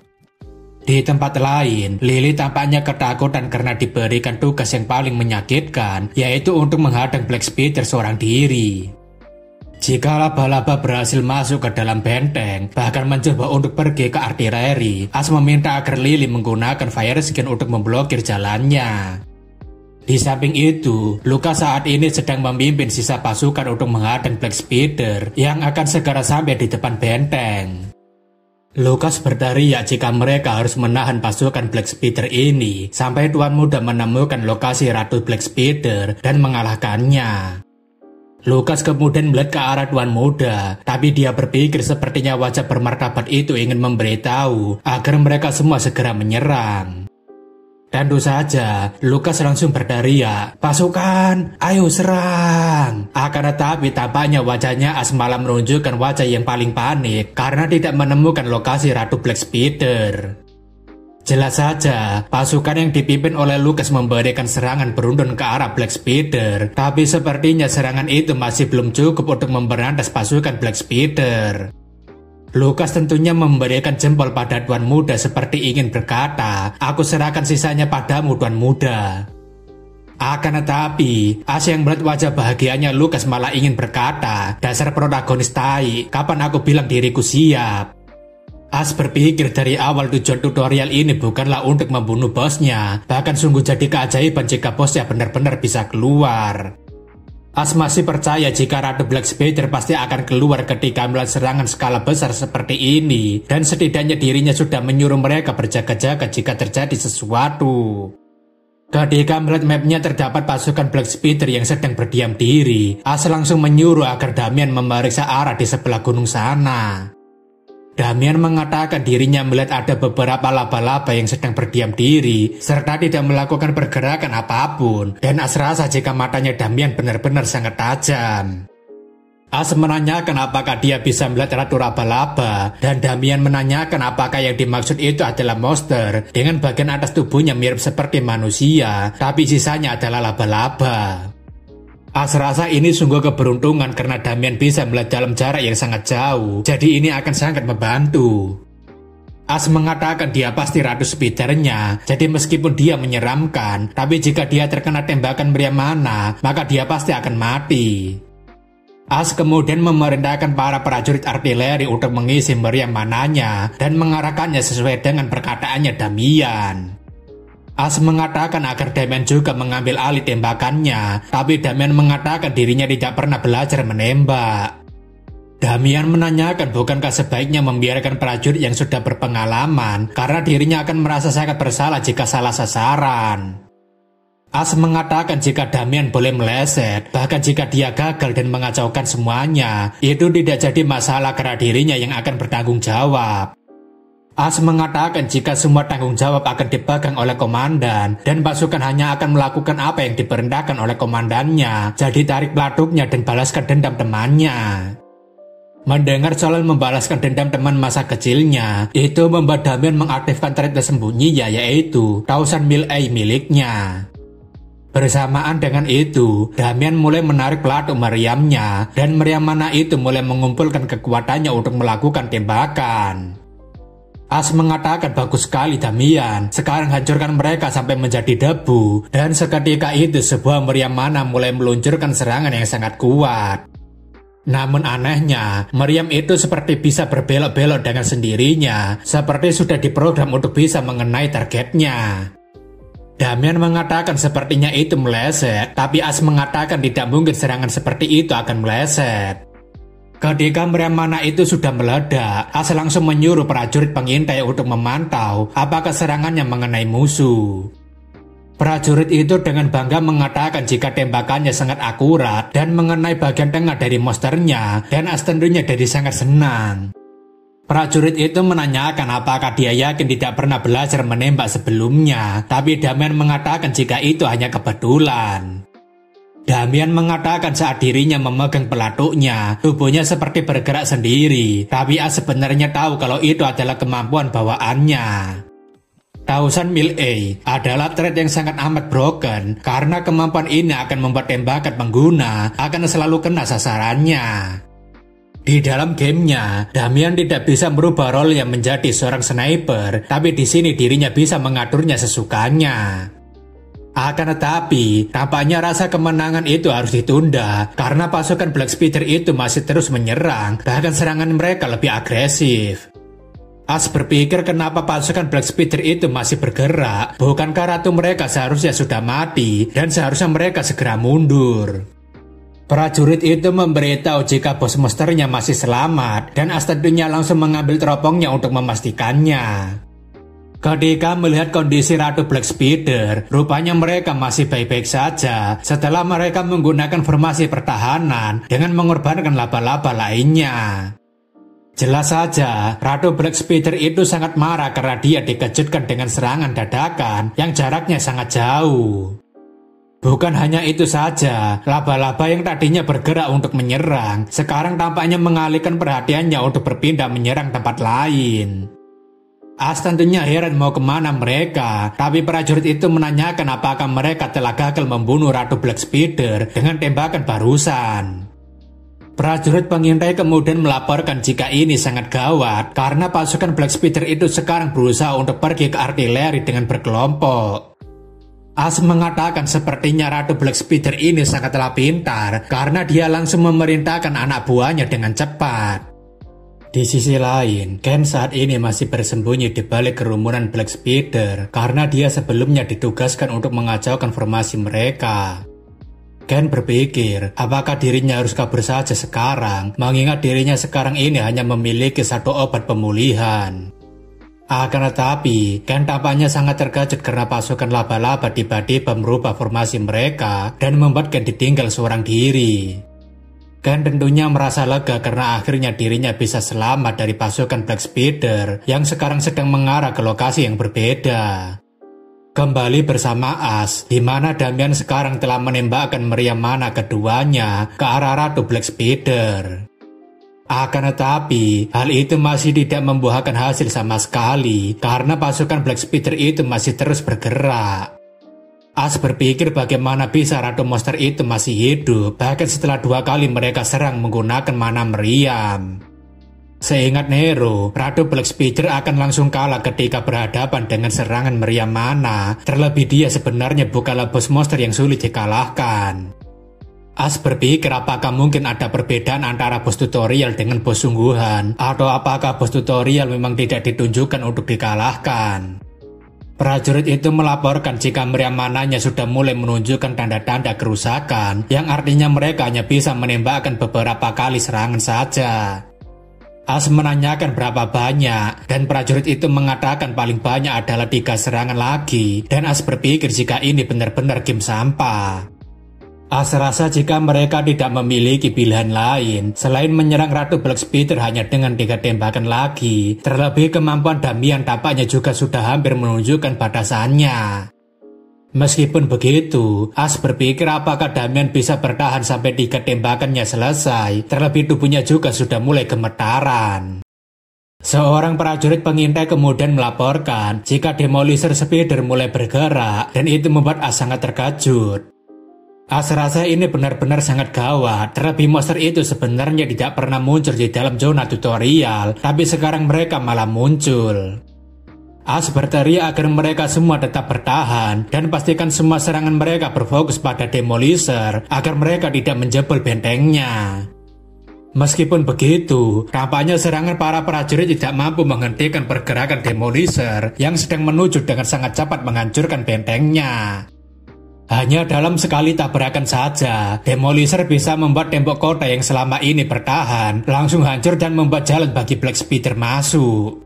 Di tempat lain, Lily tampaknya ketakutan karena diberikan tugas yang paling menyakitkan, yaitu untuk menghadang Black Spider seorang diri. Jika Laba-Laba berhasil masuk ke dalam benteng, bahkan mencoba untuk pergi ke artileri, As meminta agar Lily menggunakan fire skin untuk memblokir jalannya. Di samping itu, Lucas saat ini sedang memimpin sisa pasukan untuk menghadang Black Spider yang akan segera sampai di depan benteng. Lucas berteriak jika mereka harus menahan pasukan Black Spider ini sampai Tuan Muda menemukan lokasi Ratu Black Spider dan mengalahkannya. Lucas kemudian melihat ke arah Tuan Muda, tapi dia berpikir sepertinya wajah bermartabat itu ingin memberitahu agar mereka semua segera menyerang. Tentu saja, Lucas langsung berteriak, "Pasukan, ayo serang!" Akan tetapi tampaknya wajahnya As malah menunjukkan wajah yang paling panik karena tidak menemukan lokasi Ratu Black Spider. Jelas saja, pasukan yang dipimpin oleh Lucas memberikan serangan beruntun ke arah Black Spider, tapi sepertinya serangan itu masih belum cukup untuk memberantas pasukan Black Spider. Lucas tentunya memberikan jempol pada Tuan Muda seperti ingin berkata, "Aku serahkan sisanya padamu, Tuan Muda." Akan tetapi, As yang melihat wajah bahagianya Lucas malah ingin berkata, "Dasar protagonis tai, kapan aku bilang diriku siap?" As berpikir dari awal tujuan tutorial ini bukanlah untuk membunuh bosnya, bahkan sungguh jadi keajaiban jika bosnya benar-benar bisa keluar. As masih percaya jika Ratu Black Spider pasti akan keluar ketika melihat serangan skala besar seperti ini, dan setidaknya dirinya sudah menyuruh mereka berjaga-jaga jika terjadi sesuatu. Ketika melihat mapnya terdapat pasukan Black Spider yang sedang berdiam diri, As langsung menyuruh agar Damian memeriksa arah di sebelah gunung sana. Damian mengatakan dirinya melihat ada beberapa laba-laba yang sedang berdiam diri serta tidak melakukan pergerakan apapun, dan As rasa jika matanya Damian benar-benar sangat tajam. As menanyakan apakah dia bisa melihat Ratu Laba-Laba, dan Damian menanyakan apakah yang dimaksud itu adalah monster dengan bagian atas tubuhnya mirip seperti manusia, tapi sisanya adalah laba-laba. As rasa ini sungguh keberuntungan karena Damian bisa melihat dalam jarak yang sangat jauh, jadi ini akan sangat membantu. As mengatakan dia pasti Ratu Spidernya, jadi meskipun dia menyeramkan, tapi jika dia terkena tembakan meriam mana, maka dia pasti akan mati. As kemudian memerintahkan para prajurit artileri untuk mengisi meriam mananya dan mengarahkannya sesuai dengan perkataannya Damian. As mengatakan agar Damian juga mengambil alih tembakannya, tapi Damian mengatakan dirinya tidak pernah belajar menembak. Damian menanyakan bukankah sebaiknya membiarkan prajurit yang sudah berpengalaman, karena dirinya akan merasa sangat bersalah jika salah sasaran. As mengatakan jika Damian boleh meleset, bahkan jika dia gagal dan mengacaukan semuanya, itu tidak jadi masalah karena dirinya yang akan bertanggung jawab. As mengatakan jika semua tanggung jawab akan dipegang oleh komandan dan pasukan hanya akan melakukan apa yang diperintahkan oleh komandannya, jadi tarik pelatuknya dan balaskan dendam temannya. Mendengar soal membalaskan dendam teman masa kecilnya, itu membuat Damian mengaktifkan trait tersembunyinya, yaitu Thousand Mil A miliknya. Bersamaan dengan itu, Damian mulai menarik pelatuk meriamnya, dan meriam mana itu mulai mengumpulkan kekuatannya untuk melakukan tembakan. As mengatakan bagus sekali Damian, sekarang hancurkan mereka sampai menjadi debu, dan seketika itu sebuah meriam mana mulai meluncurkan serangan yang sangat kuat. Namun anehnya, meriam itu seperti bisa berbelok-belok dengan sendirinya, seperti sudah diprogram untuk bisa mengenai targetnya. Damian mengatakan sepertinya itu meleset, tapi As mengatakan tidak mungkin serangan seperti itu akan meleset. Ketika meriam mana itu sudah meledak, As langsung menyuruh prajurit pengintai untuk memantau apakah serangannya mengenai musuh. Prajurit itu dengan bangga mengatakan jika tembakannya sangat akurat dan mengenai bagian tengah dari monsternya, dan As tentunya jadi sangat senang. Prajurit itu menanyakan apakah dia yakin tidak pernah belajar menembak sebelumnya, tapi Damian mengatakan jika itu hanya kebetulan. Damian mengatakan saat dirinya memegang pelatuknya, tubuhnya seperti bergerak sendiri, tapi As sebenarnya tahu kalau itu adalah kemampuan bawaannya. Thousand Mil A adalah trait yang sangat amat broken karena kemampuan ini akan membuat tembakan pengguna akan selalu kena sasarannya. Di dalam gamenya, Damian tidak bisa merubah role-nya menjadi seorang sniper, tapi di sini dirinya bisa mengaturnya sesukanya. Akan tetapi, tampaknya rasa kemenangan itu harus ditunda karena pasukan Black Spider itu masih terus menyerang, bahkan serangan mereka lebih agresif. As berpikir kenapa pasukan Black Spider itu masih bergerak, bukankah ratu mereka seharusnya sudah mati dan seharusnya mereka segera mundur. Prajurit itu memberitahu jika bos monsternya masih selamat dan As tentunya langsung mengambil teropongnya untuk memastikannya. Ketika melihat kondisi ratu Black Spider, rupanya mereka masih baik-baik saja setelah mereka menggunakan formasi pertahanan dengan mengorbankan laba-laba lainnya. Jelas saja, Ratu Black Spider itu sangat marah karena dia dikejutkan dengan serangan dadakan yang jaraknya sangat jauh. Bukan hanya itu saja, laba-laba yang tadinya bergerak untuk menyerang, sekarang tampaknya mengalihkan perhatiannya untuk berpindah menyerang tempat lain. As tentunya heran mau kemana mereka, tapi prajurit itu menanyakan apakah mereka telah gagal membunuh Ratu Black Spider dengan tembakan barusan. Prajurit pengintai kemudian melaporkan jika ini sangat gawat karena pasukan Black Spider itu sekarang berusaha untuk pergi ke artileri dengan berkelompok. As mengatakan sepertinya Ratu Black Spider ini sangatlah pintar karena dia langsung memerintahkan anak buahnya dengan cepat. Di sisi lain, Ken saat ini masih bersembunyi di balik kerumunan Black Spider karena dia sebelumnya ditugaskan untuk mengacaukan formasi mereka. Ken berpikir, apakah dirinya harus kabur saja sekarang, mengingat dirinya sekarang ini hanya memiliki satu obat pemulihan. Akan tetapi, Ken tampaknya sangat terkejut karena pasukan laba-laba tiba-tiba merubah formasi mereka dan membuat Ken ditinggal seorang diri. Ken tentunya merasa lega karena akhirnya dirinya bisa selamat dari pasukan Black Spider yang sekarang sedang mengarah ke lokasi yang berbeda. Kembali bersama As, di mana Damian sekarang telah menembakkan meriam mana keduanya ke arah Ratu Black Spider. Akan tetapi, hal itu masih tidak membuahkan hasil sama sekali karena pasukan Black Spider itu masih terus bergerak. As berpikir bagaimana bisa Ratu Monster itu masih hidup bahkan setelah 2 kali mereka serang menggunakan mana meriam. Seingat Nero, Ratu Black Spider akan langsung kalah ketika berhadapan dengan serangan meriam mana, terlebih dia sebenarnya bukanlah bos monster yang sulit dikalahkan. As berpikir apakah mungkin ada perbedaan antara bos tutorial dengan bos sungguhan, atau apakah bos tutorial memang tidak ditunjukkan untuk dikalahkan. Prajurit itu melaporkan jika meriam mananya sudah mulai menunjukkan tanda-tanda kerusakan, yang artinya mereka hanya bisa menembakkan beberapa kali serangan saja. As menanyakan berapa banyak, dan prajurit itu mengatakan paling banyak adalah 3 serangan lagi, dan As berpikir jika ini benar-benar game sampah. As rasa jika mereka tidak memiliki pilihan lain, selain menyerang Ratu Black Spider hanya dengan 3 tembakan lagi, terlebih kemampuan Damian tampaknya juga sudah hampir menunjukkan batasannya. Meskipun begitu, As berpikir apakah Damian bisa bertahan sampai 3 tembakannya selesai, terlebih tubuhnya juga sudah mulai gemetaran. Seorang prajurit pengintai kemudian melaporkan jika Demolisher Spider mulai bergerak dan itu membuat As sangat terkejut. As rasa ini benar-benar sangat gawat, terlebih monster itu sebenarnya tidak pernah muncul di dalam zona tutorial, tapi sekarang mereka malah muncul. As berteriak agar mereka semua tetap bertahan dan pastikan semua serangan mereka berfokus pada Demolisher agar mereka tidak menjebol bentengnya. Meskipun begitu, tampaknya serangan para prajurit tidak mampu menghentikan pergerakan Demolisher yang sedang menuju dengan sangat cepat menghancurkan bentengnya. Hanya dalam sekali tabrakan saja, Demolisher bisa membuat tembok kota yang selama ini bertahan langsung hancur dan membuat jalan bagi Black Spider masuk.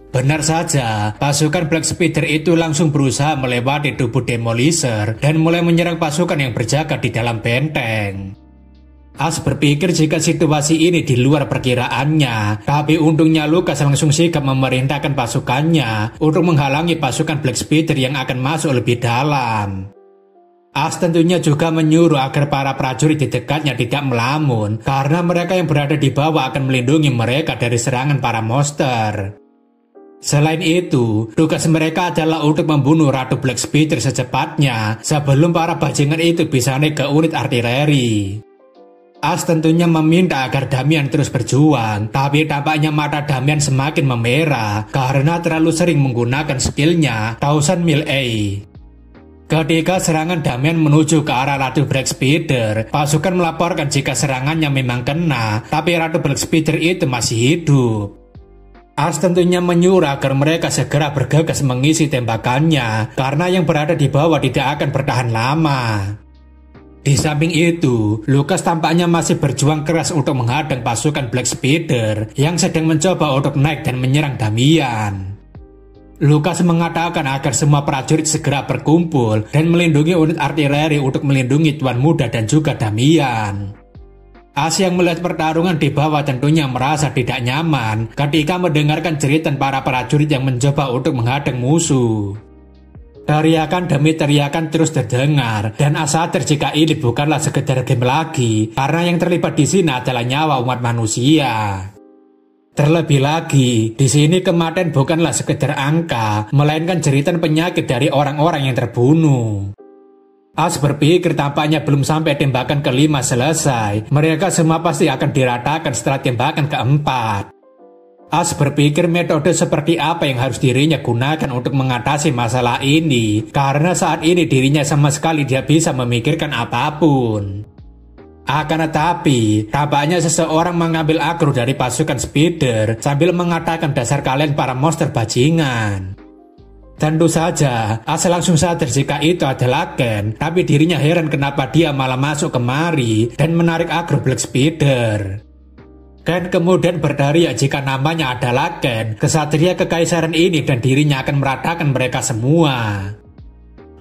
Benar saja, pasukan Black Spider itu langsung berusaha melewati tubuh Demolisher dan mulai menyerang pasukan yang berjaga di dalam benteng. As berpikir jika situasi ini di luar perkiraannya, tapi untungnya Lucas langsung sigap memerintahkan pasukannya untuk menghalangi pasukan Black Spider yang akan masuk lebih dalam. As tentunya juga menyuruh agar para prajurit di dekatnya tidak melamun, karena mereka yang berada di bawah akan melindungi mereka dari serangan para monster. Selain itu, tugas mereka adalah untuk membunuh Ratu Black Spider secepatnya sebelum para bajingan itu bisa naik ke unit artileri. As tentunya meminta agar Damian terus berjuang, tapi tampaknya mata Damian semakin memerah karena terlalu sering menggunakan skillnya Thousand Mil A. Ketika serangan Damian menuju ke arah Ratu Black Spider, pasukan melaporkan jika serangannya memang kena, tapi Ratu Black Spider itu masih hidup. As tentunya menyuruh agar mereka segera bergegas mengisi tembakannya, karena yang berada di bawah tidak akan bertahan lama. Di samping itu, Lucas tampaknya masih berjuang keras untuk menghadang pasukan Black Spider yang sedang mencoba untuk naik dan menyerang Damian. Lucas mengatakan agar semua prajurit segera berkumpul dan melindungi unit artileri untuk melindungi Tuan Muda dan juga Damian. As yang melihat pertarungan di bawah tentunya merasa tidak nyaman ketika mendengarkan jeritan para prajurit yang mencoba untuk menghadang musuh. Teriakan demi teriakan terus terdengar, dan As sadar jika ini bukanlah sekedar game lagi, karena yang terlibat di sini adalah nyawa umat manusia. Terlebih lagi, di sini kematian bukanlah sekedar angka, melainkan jeritan penyakit dari orang-orang yang terbunuh. As berpikir tampaknya belum sampai tembakan kelima selesai, mereka semua pasti akan diratakan setelah tembakan keempat. As berpikir metode seperti apa yang harus dirinya gunakan untuk mengatasi masalah ini, karena saat ini dirinya sama sekali tidak bisa memikirkan apapun. Akan tetapi, tampaknya seseorang mengambil agro dari pasukan Spider sambil mengatakan dasar kalian para monster bajingan. Tentu saja, As langsung sadar jika itu adalah Ken, tapi dirinya heran kenapa dia malah masuk kemari dan menarik agro Black Spider. Ken kemudian berteriak jika namanya adalah Ken, kesatria kekaisaran ini dan dirinya akan meratakan mereka semua.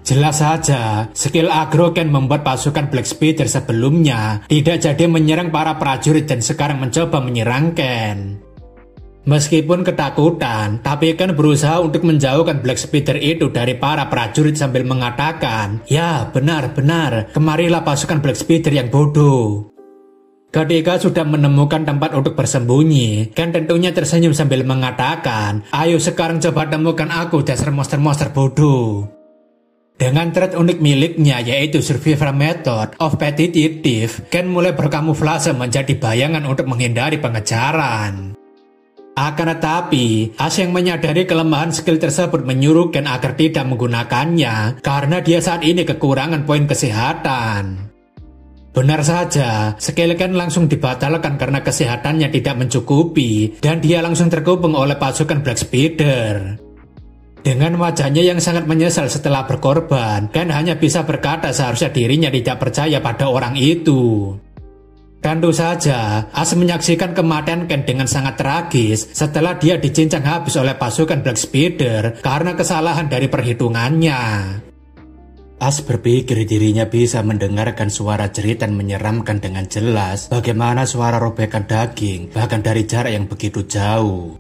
Jelas saja, skill agro Ken membuat pasukan Black Spider sebelumnya tidak jadi menyerang para prajurit dan sekarang mencoba menyerang Ken. Meskipun ketakutan, tapi Ken berusaha untuk menjauhkan Black Spider itu dari para prajurit sambil mengatakan, "Ya, benar-benar, kemarilah pasukan Black Spider yang bodoh." Ketika sudah menemukan tempat untuk bersembunyi, Ken tentunya tersenyum sambil mengatakan, "Ayo sekarang coba temukan aku dasar monster-monster bodoh." Dengan trait unik miliknya yaitu Survival Method of Petitive, Ken mulai berkamuflase menjadi bayangan untuk menghindari pengejaran. Akan tetapi, As yang menyadari kelemahan skill tersebut menyuruh Ken agar tidak menggunakannya karena dia saat ini kekurangan poin kesehatan. Benar saja, skill Ken langsung dibatalkan karena kesehatannya tidak mencukupi dan dia langsung terkubung oleh pasukan Black Spider. Dengan wajahnya yang sangat menyesal setelah berkorban, Ken hanya bisa berkata seharusnya dirinya tidak percaya pada orang itu. Tentu saja, As menyaksikan kematian Ken dengan sangat tragis setelah dia dicincang habis oleh pasukan Black Spider karena kesalahan dari perhitungannya. As berpikir dirinya bisa mendengarkan suara jeritan menyeramkan dengan jelas, bagaimana suara robekan daging, bahkan dari jarak yang begitu jauh.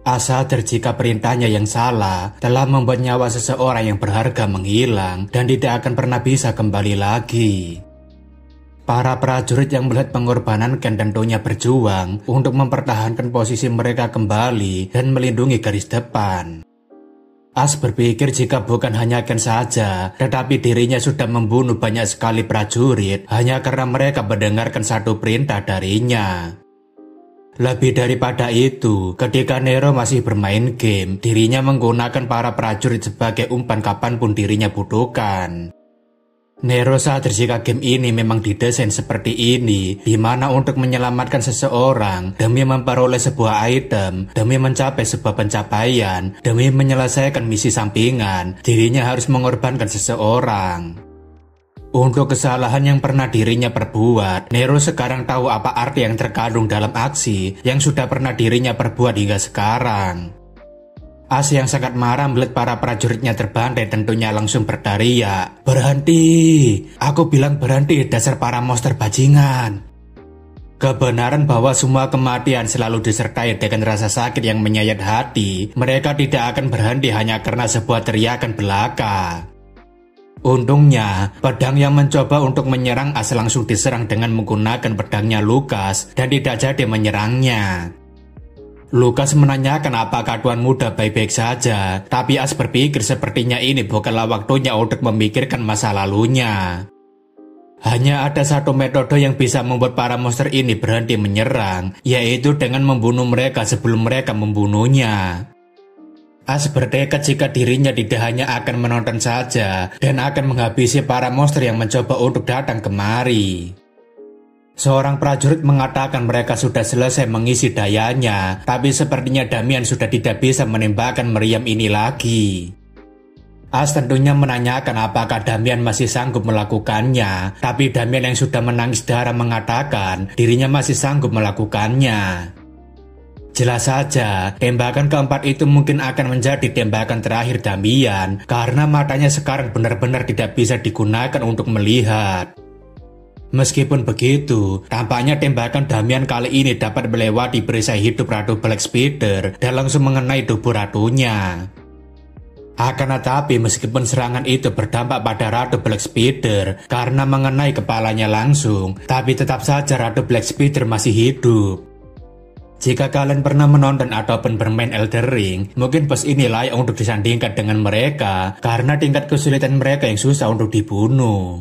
As sadar jika perintahnya yang salah telah membuat nyawa seseorang yang berharga menghilang dan tidak akan pernah bisa kembali lagi. Para prajurit yang melihat pengorbanan Ken tentunya berjuang untuk mempertahankan posisi mereka kembali dan melindungi garis depan. As berpikir jika bukan hanya Ken saja, tetapi dirinya sudah membunuh banyak sekali prajurit hanya karena mereka mendengarkan satu perintah darinya. Lebih daripada itu, ketika Nero masih bermain game, dirinya menggunakan para prajurit sebagai umpan kapanpun dirinya butuhkan. Nero sadar jika game ini memang didesain seperti ini, di mana untuk menyelamatkan seseorang demi memperoleh sebuah item, demi mencapai sebuah pencapaian, demi menyelesaikan misi sampingan, dirinya harus mengorbankan seseorang. Untuk kesalahan yang pernah dirinya perbuat, Nero sekarang tahu apa arti yang terkandung dalam aksi yang sudah pernah dirinya perbuat hingga sekarang. As yang sangat marah melihat para prajuritnya terbantai tentunya langsung berteriak, "Berhenti! Aku bilang berhenti, dasar para monster bajingan!" Kebenaran bahwa semua kematian selalu disertai dengan rasa sakit yang menyayat hati, mereka tidak akan berhenti hanya karena sebuah teriakan belaka. Untungnya, pedang yang mencoba untuk menyerang As langsung diserang dengan menggunakan pedangnya Lukas dan tidak jadi menyerangnya. Lukas menanyakan apakah Tuan Muda baik-baik saja, tapi As berpikir sepertinya ini bukanlah waktunya untuk memikirkan masa lalunya. Hanya ada satu metode yang bisa membuat para monster ini berhenti menyerang, yaitu dengan membunuh mereka sebelum mereka membunuhnya. As bertekad jika dirinya tidak hanya akan menonton saja, dan akan menghabisi para monster yang mencoba untuk datang kemari. Seorang prajurit mengatakan mereka sudah selesai mengisi dayanya, tapi sepertinya Damian sudah tidak bisa menembakkan meriam ini lagi. As tentunya menanyakan apakah Damian masih sanggup melakukannya, tapi Damian yang sudah menangis darah mengatakan dirinya masih sanggup melakukannya. Jelas saja, tembakan keempat itu mungkin akan menjadi tembakan terakhir Damian, karena matanya sekarang benar-benar tidak bisa digunakan untuk melihat. Meskipun begitu, tampaknya tembakan Damian kali ini dapat melewati perisai hidup Ratu Black Spider dan langsung mengenai tubuh ratunya. Akan tetapi meskipun serangan itu berdampak pada Ratu Black Spider karena mengenai kepalanya langsung, tapi tetap saja Ratu Black Spider masih hidup. Jika kalian pernah menonton ataupun bermain Elden Ring, mungkin bos ini layak untuk disandingkan dengan mereka karena tingkat kesulitan mereka yang susah untuk dibunuh.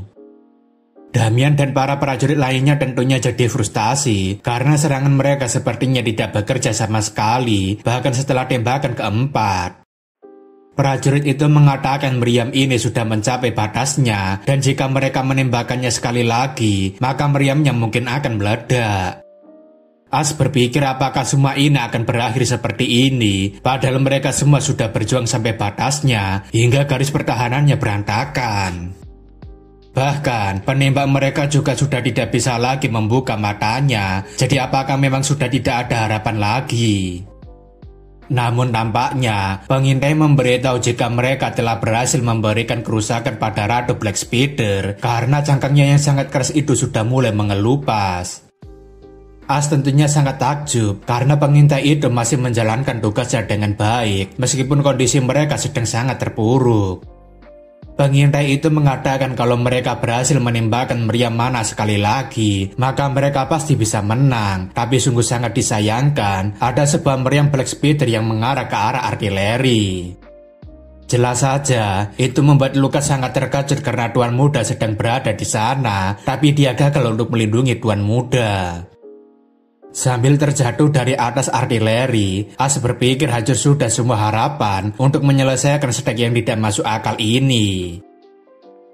Damian dan para prajurit lainnya tentunya jadi frustasi karena serangan mereka sepertinya tidak bekerja sama sekali, bahkan setelah tembakan keempat. Prajurit itu mengatakan meriam ini sudah mencapai batasnya dan jika mereka menembakkannya sekali lagi, maka meriamnya mungkin akan meledak. As berpikir apakah semua ini akan berakhir seperti ini, padahal mereka semua sudah berjuang sampai batasnya hingga garis pertahanannya berantakan. Bahkan, penembak mereka juga sudah tidak bisa lagi membuka matanya, jadi apakah memang sudah tidak ada harapan lagi? Namun tampaknya, pengintai memberitahu jika mereka telah berhasil memberikan kerusakan pada Ratu Black Spider karena cangkangnya yang sangat keras itu sudah mulai mengelupas. As tentunya sangat takjub karena pengintai itu masih menjalankan tugasnya dengan baik meskipun kondisi mereka sedang sangat terpuruk. Pengintai itu mengatakan kalau mereka berhasil menembakkan meriam mana sekali lagi, maka mereka pasti bisa menang. Tapi sungguh sangat disayangkan, ada sebuah meriam Black Spider yang mengarah ke arah artileri. Jelas saja, itu membuat Lukas sangat terkejut karena Tuan Muda sedang berada di sana, tapi dia gagal untuk melindungi Tuan Muda. Sambil terjatuh dari atas artileri, As berpikir hancur sudah semua harapan untuk menyelesaikan strategi yang tidak masuk akal ini.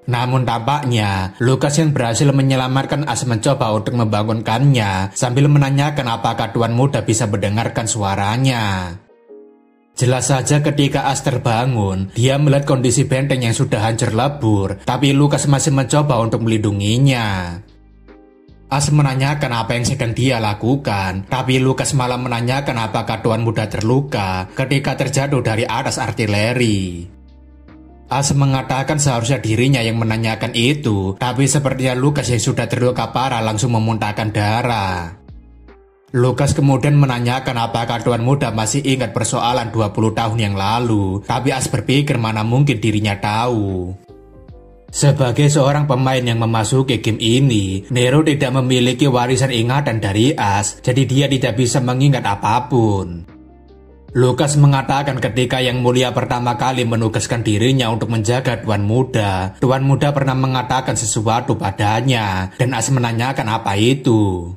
Namun tampaknya, Lukas yang berhasil menyelamatkan As mencoba untuk membangunkannya sambil menanyakan apakah Tuan Muda bisa mendengarkan suaranya. Jelas saja ketika As terbangun, dia melihat kondisi benteng yang sudah hancur lebur, tapi Lukas masih mencoba untuk melindunginya. As menanyakan apa yang sedang dia lakukan, tapi Lukas malah menanyakan apakah Tuan Muda terluka ketika terjatuh dari atas artileri. As mengatakan seharusnya dirinya yang menanyakan itu, tapi sepertinya Lukas yang sudah terluka parah langsung memuntahkan darah. Lukas kemudian menanyakan apakah Tuan Muda masih ingat persoalan 20 tahun yang lalu, tapi As berpikir mana mungkin dirinya tahu. Sebagai seorang pemain yang memasuki game ini, Nero tidak memiliki warisan ingatan dari As, jadi dia tidak bisa mengingat apapun. Lukas mengatakan ketika Yang Mulia pertama kali menugaskan dirinya untuk menjaga Tuan Muda pernah mengatakan sesuatu padanya, dan As menanyakan apa itu.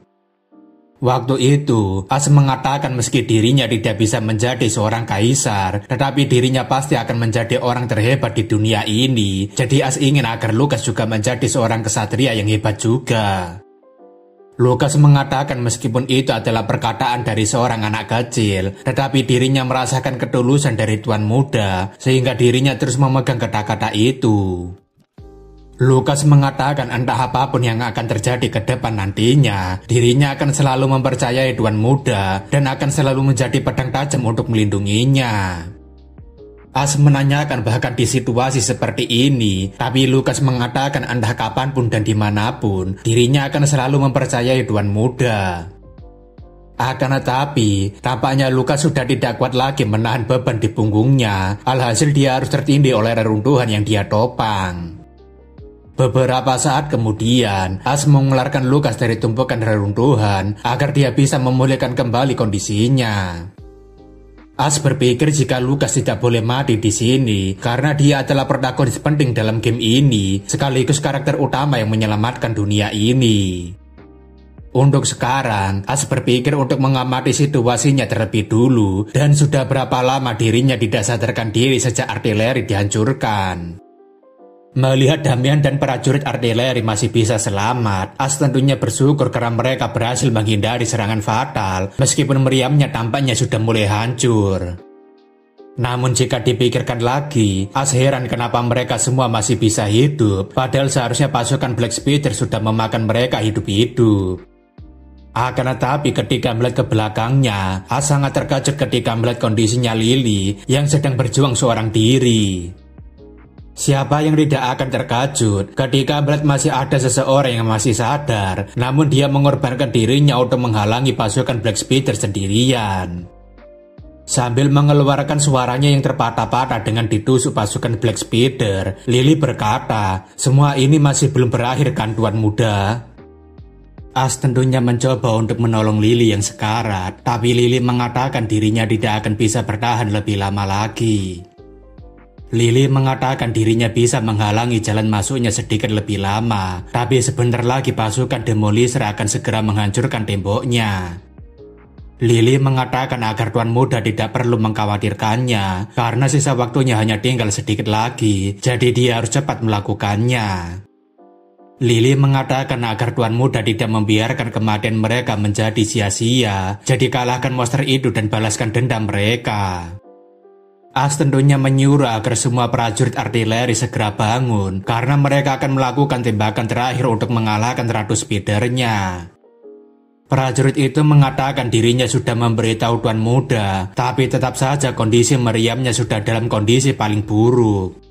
Waktu itu, As mengatakan meski dirinya tidak bisa menjadi seorang kaisar, tetapi dirinya pasti akan menjadi orang terhebat di dunia ini. Jadi As ingin agar Lukas juga menjadi seorang kesatria yang hebat juga. Lukas mengatakan meskipun itu adalah perkataan dari seorang anak kecil, tetapi dirinya merasakan ketulusan dari Tuan Muda, sehingga dirinya terus memegang kata-kata itu. Lukas mengatakan entah apapun yang akan terjadi ke depan nantinya, dirinya akan selalu mempercayai Tuan Muda dan akan selalu menjadi pedang tajam untuk melindunginya. As menanyakan bahkan di situasi seperti ini, tapi Lukas mengatakan entah kapanpun dan dimanapun, dirinya akan selalu mempercayai Tuan Muda. Akan tetapi, tampaknya Lukas sudah tidak kuat lagi menahan beban di punggungnya, alhasil dia harus tertindih oleh reruntuhan yang dia topang. Beberapa saat kemudian, As mengeluarkan Lukas dari tumpukan reruntuhan agar dia bisa memulihkan kembali kondisinya. As berpikir jika Lukas tidak boleh mati di sini karena dia adalah protagonis penting dalam game ini, sekaligus karakter utama yang menyelamatkan dunia ini. Untuk sekarang, As berpikir untuk mengamati situasinya terlebih dulu dan sudah berapa lama dirinya tidak sadarkan diri sejak artileri dihancurkan. Melihat Damian dan prajurit artileri masih bisa selamat, As tentunya bersyukur karena mereka berhasil menghindari serangan fatal meskipun meriamnya tampaknya sudah mulai hancur. Namun jika dipikirkan lagi, As heran kenapa mereka semua masih bisa hidup, padahal seharusnya pasukan Black Spider sudah memakan mereka hidup-hidup. Akan tetapi ketika melihat ke belakangnya, As sangat terkejut ketika melihat kondisinya Lily yang sedang berjuang seorang diri. Siapa yang tidak akan terkejut ketika melihat masih ada seseorang yang masih sadar, namun dia mengorbankan dirinya untuk menghalangi pasukan Black Spider sendirian. Sambil mengeluarkan suaranya yang terpatah-patah dengan ditusuk pasukan Black Spider, Lily berkata, "Semua ini masih belum berakhir kan Tuan Muda?" As tentunya mencoba untuk menolong Lily yang sekarat, tapi Lily mengatakan dirinya tidak akan bisa bertahan lebih lama lagi. Lily mengatakan dirinya bisa menghalangi jalan masuknya sedikit lebih lama, tapi sebentar lagi pasukan Demolisher akan segera menghancurkan temboknya. Lily mengatakan agar Tuan Muda tidak perlu mengkhawatirkannya, karena sisa waktunya hanya tinggal sedikit lagi, jadi dia harus cepat melakukannya. Lily mengatakan agar Tuan Muda tidak membiarkan kematian mereka menjadi sia-sia, jadi kalahkan monster itu dan balaskan dendam mereka. As tentunya menyuruh agar semua prajurit artileri segera bangun karena mereka akan melakukan tembakan terakhir untuk mengalahkan Ratu Spidernya. Prajurit itu mengatakan dirinya sudah memberitahu Tuan Muda, tapi tetap saja kondisi meriamnya sudah dalam kondisi paling buruk.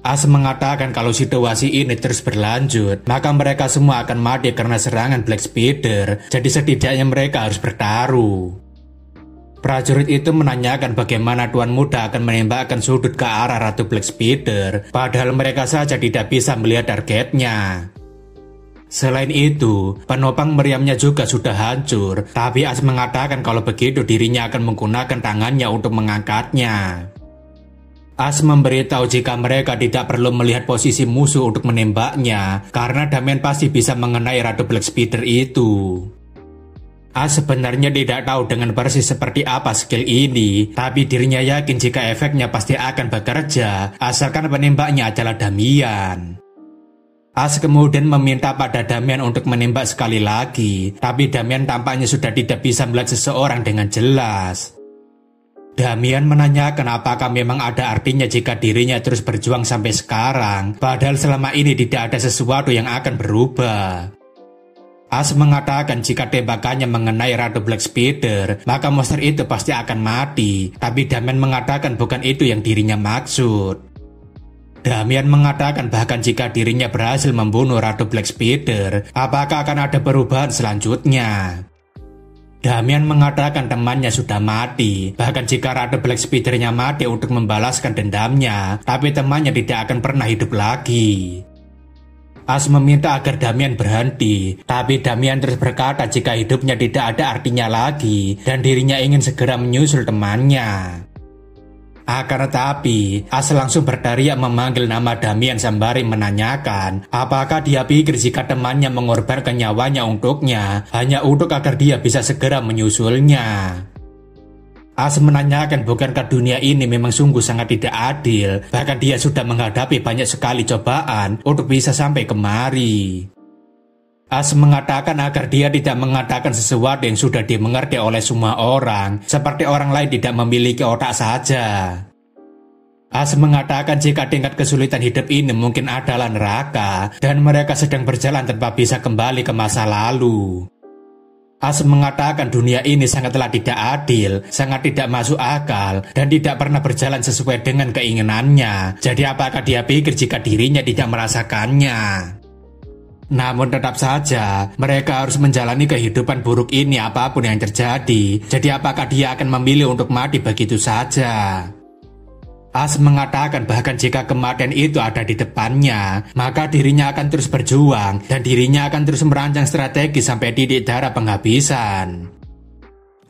As mengatakan kalau situasi ini terus berlanjut, maka mereka semua akan mati karena serangan Black Spider, jadi setidaknya mereka harus bertaruh. Prajurit itu menanyakan bagaimana Tuan Muda akan menembakkan sudut ke arah Ratu Black Spider, padahal mereka saja tidak bisa melihat targetnya. Selain itu, penopang meriamnya juga sudah hancur, tapi As mengatakan kalau begitu dirinya akan menggunakan tangannya untuk mengangkatnya. As memberitahu jika mereka tidak perlu melihat posisi musuh untuk menembaknya, karena Damian pasti bisa mengenai Ratu Black Spider itu. As sebenarnya tidak tahu dengan persis seperti apa skill ini, tapi dirinya yakin jika efeknya pasti akan bekerja, asalkan penembaknya adalah Damian. As kemudian meminta pada Damian untuk menembak sekali lagi, tapi Damian tampaknya sudah tidak bisa melihat seseorang dengan jelas. Damian menanyakan apakah memang ada artinya jika dirinya terus berjuang sampai sekarang, padahal selama ini tidak ada sesuatu yang akan berubah. As mengatakan jika tembakannya mengenai Ratu Black Spider, maka monster itu pasti akan mati, tapi Damian mengatakan bukan itu yang dirinya maksud. Damian mengatakan bahkan jika dirinya berhasil membunuh Ratu Black Spider, apakah akan ada perubahan selanjutnya? Damian mengatakan temannya sudah mati, bahkan jika Ratu Black Spider-nya mati untuk membalaskan dendamnya, tapi temannya tidak akan pernah hidup lagi. As meminta agar Damian berhenti, tapi Damian terus berkata jika hidupnya tidak ada artinya lagi dan dirinya ingin segera menyusul temannya. Akan tetapi, As langsung berteriak memanggil nama Damian sembari menanyakan apakah dia pikir jika temannya mengorbankan nyawanya untuknya hanya untuk agar dia bisa segera menyusulnya. As menanyakan bukankah dunia ini memang sungguh sangat tidak adil, bahkan dia sudah menghadapi banyak sekali cobaan untuk bisa sampai kemari. As mengatakan agar dia tidak mengatakan sesuatu yang sudah dimengerti oleh semua orang, seperti orang lain tidak memiliki otak saja. As mengatakan jika tingkat kesulitan hidup ini mungkin adalah neraka, dan mereka sedang berjalan tanpa bisa kembali ke masa lalu. As mengatakan dunia ini sangatlah tidak adil, sangat tidak masuk akal, dan tidak pernah berjalan sesuai dengan keinginannya. Jadi apakah dia pikir jika dirinya tidak merasakannya? Namun tetap saja, mereka harus menjalani kehidupan buruk ini apapun yang terjadi. Jadi apakah dia akan memilih untuk mati begitu saja? As mengatakan bahkan jika kematian itu ada di depannya, maka dirinya akan terus berjuang dan dirinya akan terus merancang strategi sampai titik darah penghabisan.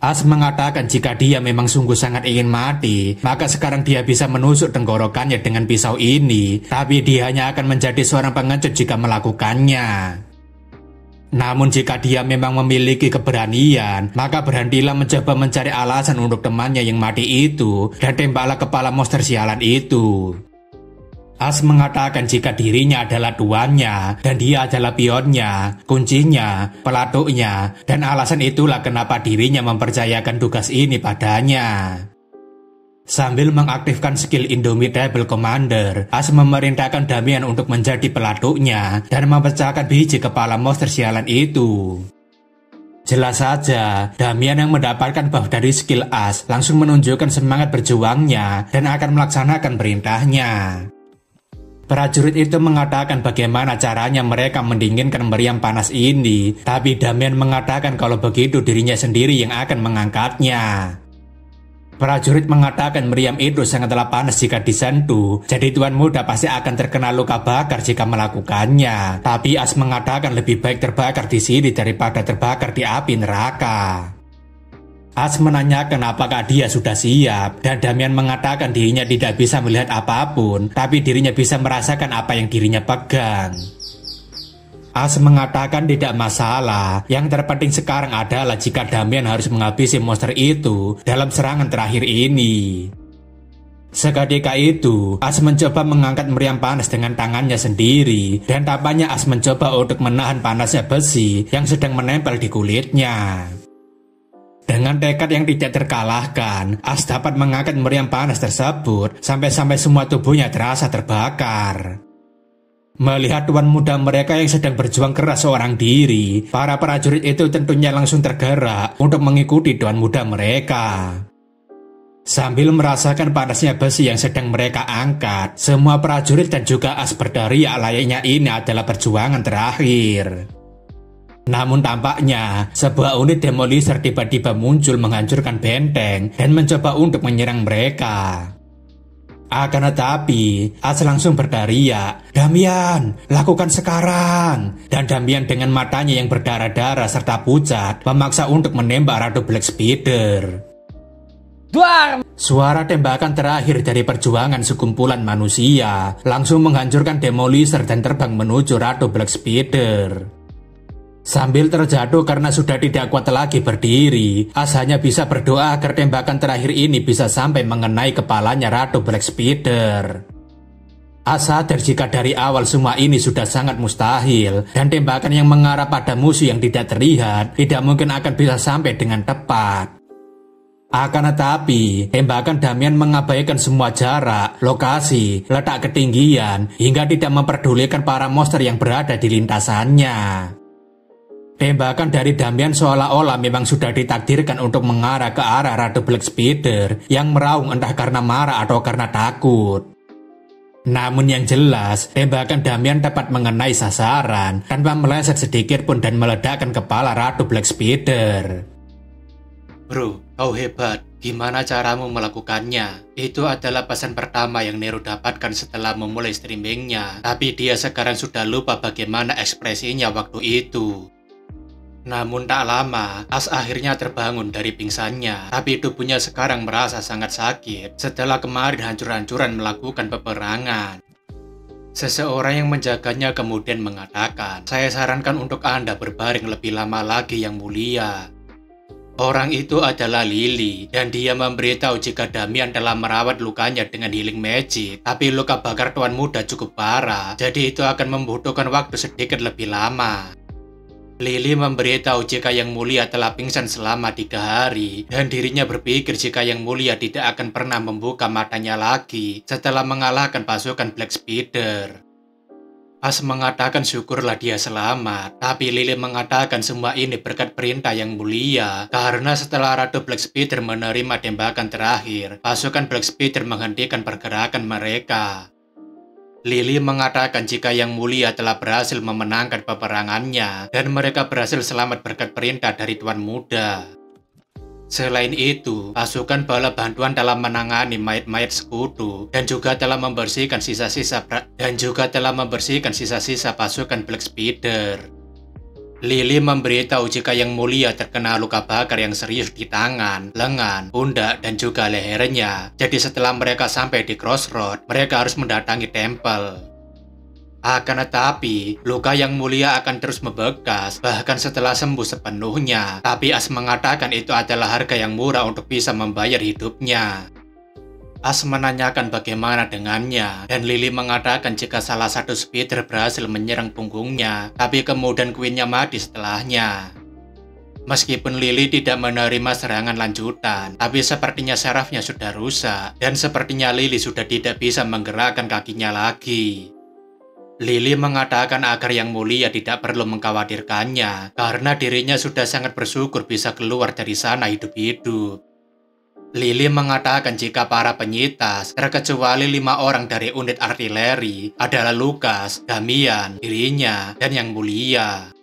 As mengatakan jika dia memang sungguh sangat ingin mati, maka sekarang dia bisa menusuk tenggorokannya dengan pisau ini, tapi dia hanya akan menjadi seorang pengecut jika melakukannya. Namun jika dia memang memiliki keberanian, maka berhentilah mencoba mencari alasan untuk temannya yang mati itu dan tembaklah kepala monster sialan itu. As mengatakan jika dirinya adalah tuannya dan dia adalah pionnya, kuncinya, pelatuknya, dan alasan itulah kenapa dirinya mempercayakan tugas ini padanya. Sambil mengaktifkan skill Indomitable Commander, As memerintahkan Damian untuk menjadi pelatuknya dan memecahkan biji kepala monster sialan itu. Jelas saja, Damian yang mendapatkan buff dari skill As langsung menunjukkan semangat berjuangnya dan akan melaksanakan perintahnya. Prajurit itu mengatakan bagaimana caranya mereka mendinginkan meriam panas ini, tapi Damian mengatakan kalau begitu dirinya sendiri yang akan mengangkatnya. Prajurit mengatakan meriam itu sangatlah panas jika disentuh, jadi tuan muda pasti akan terkena luka bakar jika melakukannya. Tapi As mengatakan lebih baik terbakar di sini daripada terbakar di api neraka. As menanyakan apakah dia sudah siap, dan Damian mengatakan dirinya tidak bisa melihat apapun, tapi dirinya bisa merasakan apa yang dirinya pegang. As mengatakan tidak masalah, yang terpenting sekarang adalah jika Damian harus menghabisi monster itu dalam serangan terakhir ini. Seketika itu, As mencoba mengangkat meriam panas dengan tangannya sendiri, dan tampaknya As mencoba untuk menahan panasnya besi yang sedang menempel di kulitnya. Dengan tekad yang tidak terkalahkan, As dapat mengangkat meriam panas tersebut sampai-sampai semua tubuhnya terasa terbakar. Melihat tuan muda mereka yang sedang berjuang keras seorang diri, para prajurit itu tentunya langsung tergerak untuk mengikuti tuan muda mereka. Sambil merasakan panasnya besi yang sedang mereka angkat, semua prajurit dan juga As berteriak layaknya ini adalah perjuangan terakhir. Namun tampaknya, sebuah unit demolisher tiba-tiba muncul menghancurkan benteng dan mencoba untuk menyerang mereka. Akan tetapi, As langsung berteriak, "Damian, lakukan sekarang!" Dan Damian dengan matanya yang berdarah-darah serta pucat memaksa untuk menembak Ratu Black Spider. Duar! Suara tembakan terakhir dari perjuangan sekumpulan manusia langsung menghancurkan demolisher dan terbang menuju Ratu Black Spider. Sambil terjatuh karena sudah tidak kuat lagi berdiri, As hanya bisa berdoa agar tembakan terakhir ini bisa sampai mengenai kepalanya Ratu Black Spider. As sadar jika dari awal semua ini sudah sangat mustahil, dan tembakan yang mengarah pada musuh yang tidak terlihat tidak mungkin akan bisa sampai dengan tepat. Akan tetapi, tembakan Damian mengabaikan semua jarak, lokasi, letak ketinggian, hingga tidak memperdulikan para monster yang berada di lintasannya. Tembakan dari Damian seolah-olah memang sudah ditakdirkan untuk mengarah ke arah Ratu Black Spider yang meraung entah karena marah atau karena takut. Namun yang jelas, tembakan Damian tepat mengenai sasaran tanpa meleset sedikit pun dan meledakkan kepala Ratu Black Spider. Bro, kau hebat. Gimana caramu melakukannya? Itu adalah pesan pertama yang Nero dapatkan setelah memulai streamingnya. Tapi dia sekarang sudah lupa bagaimana ekspresinya waktu itu. Namun tak lama, As akhirnya terbangun dari pingsannya, tapi tubuhnya sekarang merasa sangat sakit setelah kemarin hancur-hancuran melakukan peperangan. Seseorang yang menjaganya kemudian mengatakan, "Saya sarankan untuk Anda berbaring lebih lama lagi yang mulia." Orang itu adalah Lily, dan dia memberitahu jika Damian telah merawat lukanya dengan healing magic, tapi luka bakar tuan muda cukup parah, jadi itu akan membutuhkan waktu sedikit lebih lama. Lily memberitahu jika Yang Mulia telah pingsan selama 3 hari, dan dirinya berpikir jika Yang Mulia tidak akan pernah membuka matanya lagi setelah mengalahkan pasukan Black Spider. As mengatakan syukurlah dia selamat, tapi Lily mengatakan semua ini berkat perintah Yang Mulia, karena setelah Ratu Black Spider menerima tembakan terakhir, pasukan Black Spider menghentikan pergerakan mereka. Lily mengatakan jika Yang Mulia telah berhasil memenangkan peperangannya, dan mereka berhasil selamat berkat perintah dari Tuan Muda. Selain itu, pasukan bala bantuan telah menangani mayat-mayat sekutu dan juga telah membersihkan sisa-sisa pasukan Black Spider. Lily memberitahu jika Yang Mulia terkena luka bakar yang serius di tangan, lengan, pundak, dan juga lehernya. Jadi setelah mereka sampai di Crossroad, mereka harus mendatangi tempel. Akan tetapi, luka Yang Mulia akan terus membekas, bahkan setelah sembuh sepenuhnya. Tapi As mengatakan itu adalah harga yang murah untuk bisa membayar hidupnya. As menanyakan bagaimana dengannya, dan Lily mengatakan jika salah satu spider berhasil menyerang punggungnya, tapi kemudian Queen-nya mati setelahnya. Meskipun Lily tidak menerima serangan lanjutan, tapi sepertinya sarafnya sudah rusak, dan sepertinya Lily sudah tidak bisa menggerakkan kakinya lagi. Lily mengatakan agar Yang Mulia tidak perlu mengkhawatirkannya, karena dirinya sudah sangat bersyukur bisa keluar dari sana hidup-hidup. Lily mengatakan jika para penyintas, terkecuali 5 orang dari unit artileri, adalah Lucas, Damian, dirinya, dan Yang Mulia.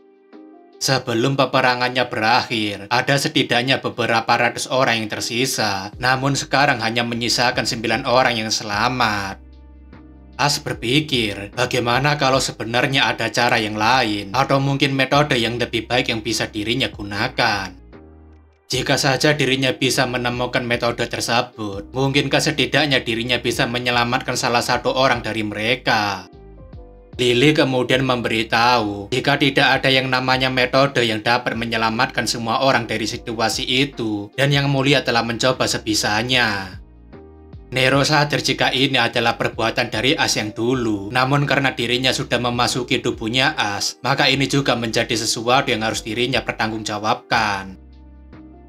Sebelum peperangannya berakhir, ada setidaknya beberapa ratus orang yang tersisa, namun sekarang hanya menyisakan 9 orang yang selamat. As berpikir, bagaimana kalau sebenarnya ada cara yang lain, atau mungkin metode yang lebih baik yang bisa dirinya gunakan. Jika saja dirinya bisa menemukan metode tersebut, mungkinkah setidaknya dirinya bisa menyelamatkan salah satu orang dari mereka. Lily kemudian memberitahu, jika tidak ada yang namanya metode yang dapat menyelamatkan semua orang dari situasi itu, dan Yang Mulia telah mencoba sebisanya. Nero sadar jika ini adalah perbuatan dari As yang dulu, namun karena dirinya sudah memasuki tubuhnya As, maka ini juga menjadi sesuatu yang harus dirinya pertanggungjawabkan.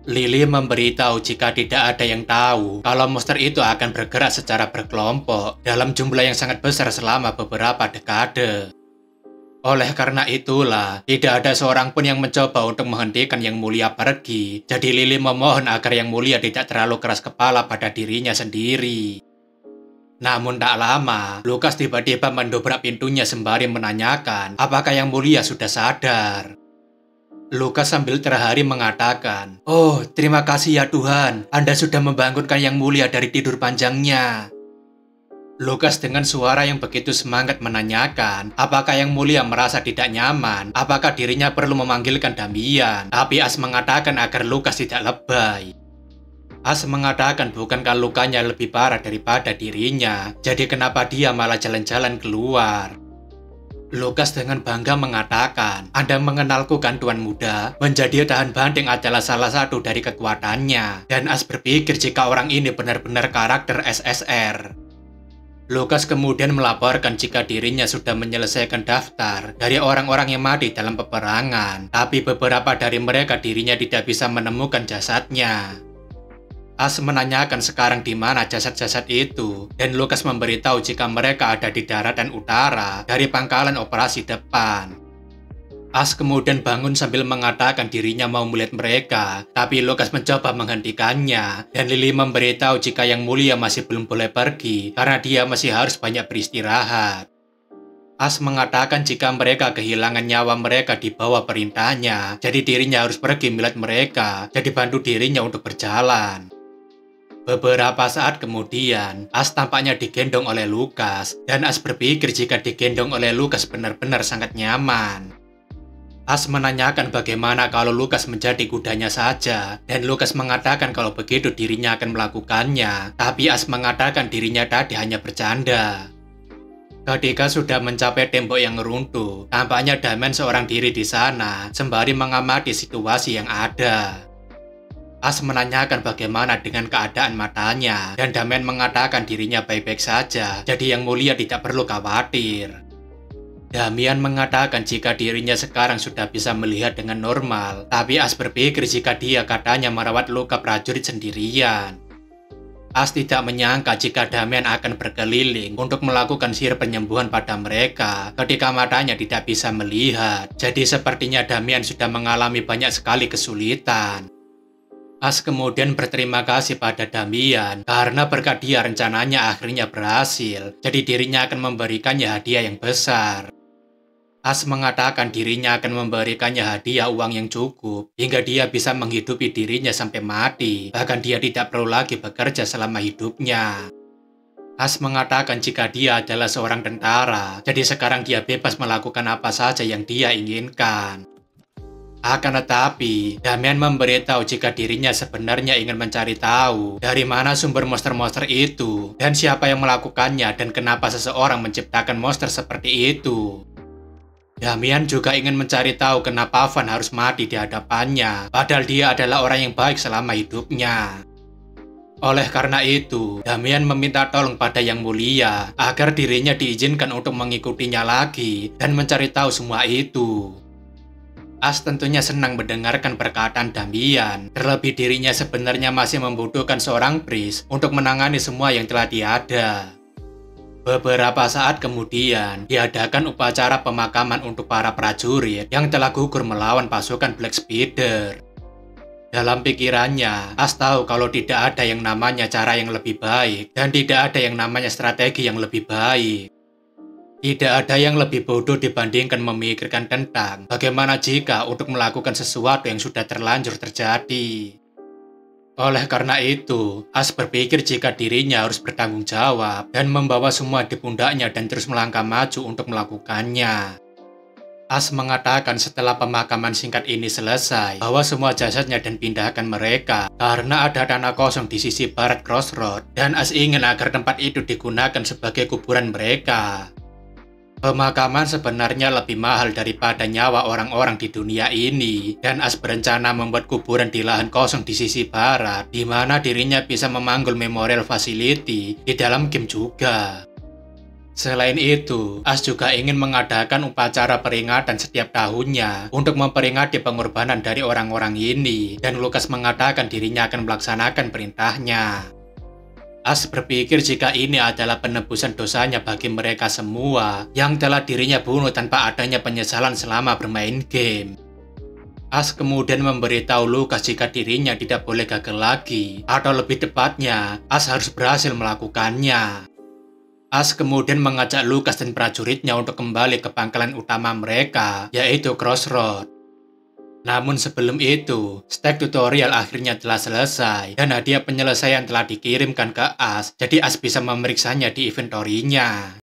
Lily memberitahu jika tidak ada yang tahu kalau monster itu akan bergerak secara berkelompok dalam jumlah yang sangat besar selama beberapa dekade. Oleh karena itulah, tidak ada seorang pun yang mencoba untuk menghentikan Yang Mulia pergi. Jadi Lily memohon agar Yang Mulia tidak terlalu keras kepala pada dirinya sendiri. Namun tak lama, Lucas tiba-tiba mendobrak pintunya sembari menanyakan apakah Yang Mulia sudah sadar. Lucas sambil terharu mengatakan, "Oh, terima kasih ya Tuhan, Anda sudah membangunkan Yang Mulia dari tidur panjangnya." Lucas dengan suara yang begitu semangat menanyakan, apakah Yang Mulia merasa tidak nyaman, apakah dirinya perlu memanggilkan Damian. Tapi As mengatakan agar Lucas tidak lebay. As mengatakan bukankah lukanya lebih parah daripada dirinya, jadi kenapa dia malah jalan-jalan keluar. Lucas dengan bangga mengatakan, "Anda mengenalku kan Tuan Muda, menjadi tahan banting adalah salah satu dari kekuatannya." Dan As berpikir jika orang ini benar-benar karakter SSR. Lucas kemudian melaporkan jika dirinya sudah menyelesaikan daftar dari orang-orang yang mati dalam peperangan, tapi beberapa dari mereka dirinya tidak bisa menemukan jasadnya. As menanyakan sekarang di mana jasad-jasad itu, dan Lucas memberitahu jika mereka ada di daratan utara dari pangkalan operasi depan. As kemudian bangun sambil mengatakan dirinya mau melihat mereka, tapi Lucas mencoba menghentikannya, dan Lily memberitahu jika Yang Mulia masih belum boleh pergi karena dia masih harus banyak beristirahat. As mengatakan jika mereka kehilangan nyawa mereka di bawah perintahnya, jadi dirinya harus pergi melihat mereka, jadi bantu dirinya untuk berjalan. Beberapa saat kemudian, As tampaknya digendong oleh Lucas, dan As berpikir jika digendong oleh Lucas benar-benar sangat nyaman. As menanyakan bagaimana kalau Lukas menjadi kudanya saja, dan Lukas mengatakan kalau begitu dirinya akan melakukannya, tapi As mengatakan dirinya tadi hanya bercanda. Ketika sudah mencapai tembok yang runtuh, tampaknya Damian seorang diri di sana, sembari mengamati situasi yang ada. As menanyakan bagaimana dengan keadaan matanya, dan Damian mengatakan dirinya baik-baik saja, jadi Yang Mulia tidak perlu khawatir. Damian mengatakan jika dirinya sekarang sudah bisa melihat dengan normal, tapi As berpikir jika dia katanya merawat luka prajurit sendirian. As tidak menyangka jika Damian akan berkeliling untuk melakukan sihir penyembuhan pada mereka ketika matanya tidak bisa melihat. Jadi sepertinya Damian sudah mengalami banyak sekali kesulitan. As kemudian berterima kasih pada Damian karena berkat dia rencananya akhirnya berhasil, jadi dirinya akan memberikannya hadiah yang besar. As mengatakan dirinya akan memberikannya hadiah uang yang cukup hingga dia bisa menghidupi dirinya sampai mati, bahkan dia tidak perlu lagi bekerja selama hidupnya. As mengatakan jika dia adalah seorang tentara, jadi sekarang dia bebas melakukan apa saja yang dia inginkan. Akan tetapi, Damian memberitahu jika dirinya sebenarnya ingin mencari tahu dari mana sumber monster-monster itu dan siapa yang melakukannya dan kenapa seseorang menciptakan monster seperti itu. Damian juga ingin mencari tahu kenapa Van harus mati di hadapannya, padahal dia adalah orang yang baik selama hidupnya. Oleh karena itu, Damian meminta tolong pada Yang Mulia agar dirinya diizinkan untuk mengikutinya lagi dan mencari tahu semua itu. As tentunya senang mendengarkan perkataan Damian, terlebih dirinya sebenarnya masih membutuhkan seorang priest untuk menangani semua yang telah tiada. Beberapa saat kemudian, diadakan upacara pemakaman untuk para prajurit yang telah gugur melawan pasukan Black Spider. Dalam pikirannya, As tahu kalau tidak ada yang namanya cara yang lebih baik dan tidak ada yang namanya strategi yang lebih baik. Tidak ada yang lebih bodoh dibandingkan memikirkan tentang bagaimana jika untuk melakukan sesuatu yang sudah terlanjur terjadi. Oleh karena itu, As berpikir jika dirinya harus bertanggung jawab dan membawa semua di pundaknya dan terus melangkah maju untuk melakukannya. As mengatakan setelah pemakaman singkat ini selesai, bahwa semua jasadnya dan pindahkan mereka karena ada tanah kosong di sisi barat Crossroad dan As ingin agar tempat itu digunakan sebagai kuburan mereka. Pemakaman sebenarnya lebih mahal daripada nyawa orang-orang di dunia ini, dan As berencana membuat kuburan di lahan kosong di sisi barat, di mana dirinya bisa memanggul memorial facility di dalam game juga. Selain itu, As juga ingin mengadakan upacara peringatan setiap tahunnya untuk memperingati pengorbanan dari orang-orang ini, dan Lukas mengatakan dirinya akan melaksanakan perintahnya. As berpikir jika ini adalah penebusan dosanya bagi mereka semua yang telah dirinya bunuh tanpa adanya penyesalan selama bermain game. As kemudian memberitahu Lukas jika dirinya tidak boleh gagal lagi, atau lebih tepatnya, As harus berhasil melakukannya. As kemudian mengajak Lukas dan prajuritnya untuk kembali ke pangkalan utama mereka, yaitu Crossroad. Namun sebelum itu, stage tutorial akhirnya telah selesai dan hadiah penyelesaian telah dikirimkan ke As, jadi As bisa memeriksanya di inventory-nya.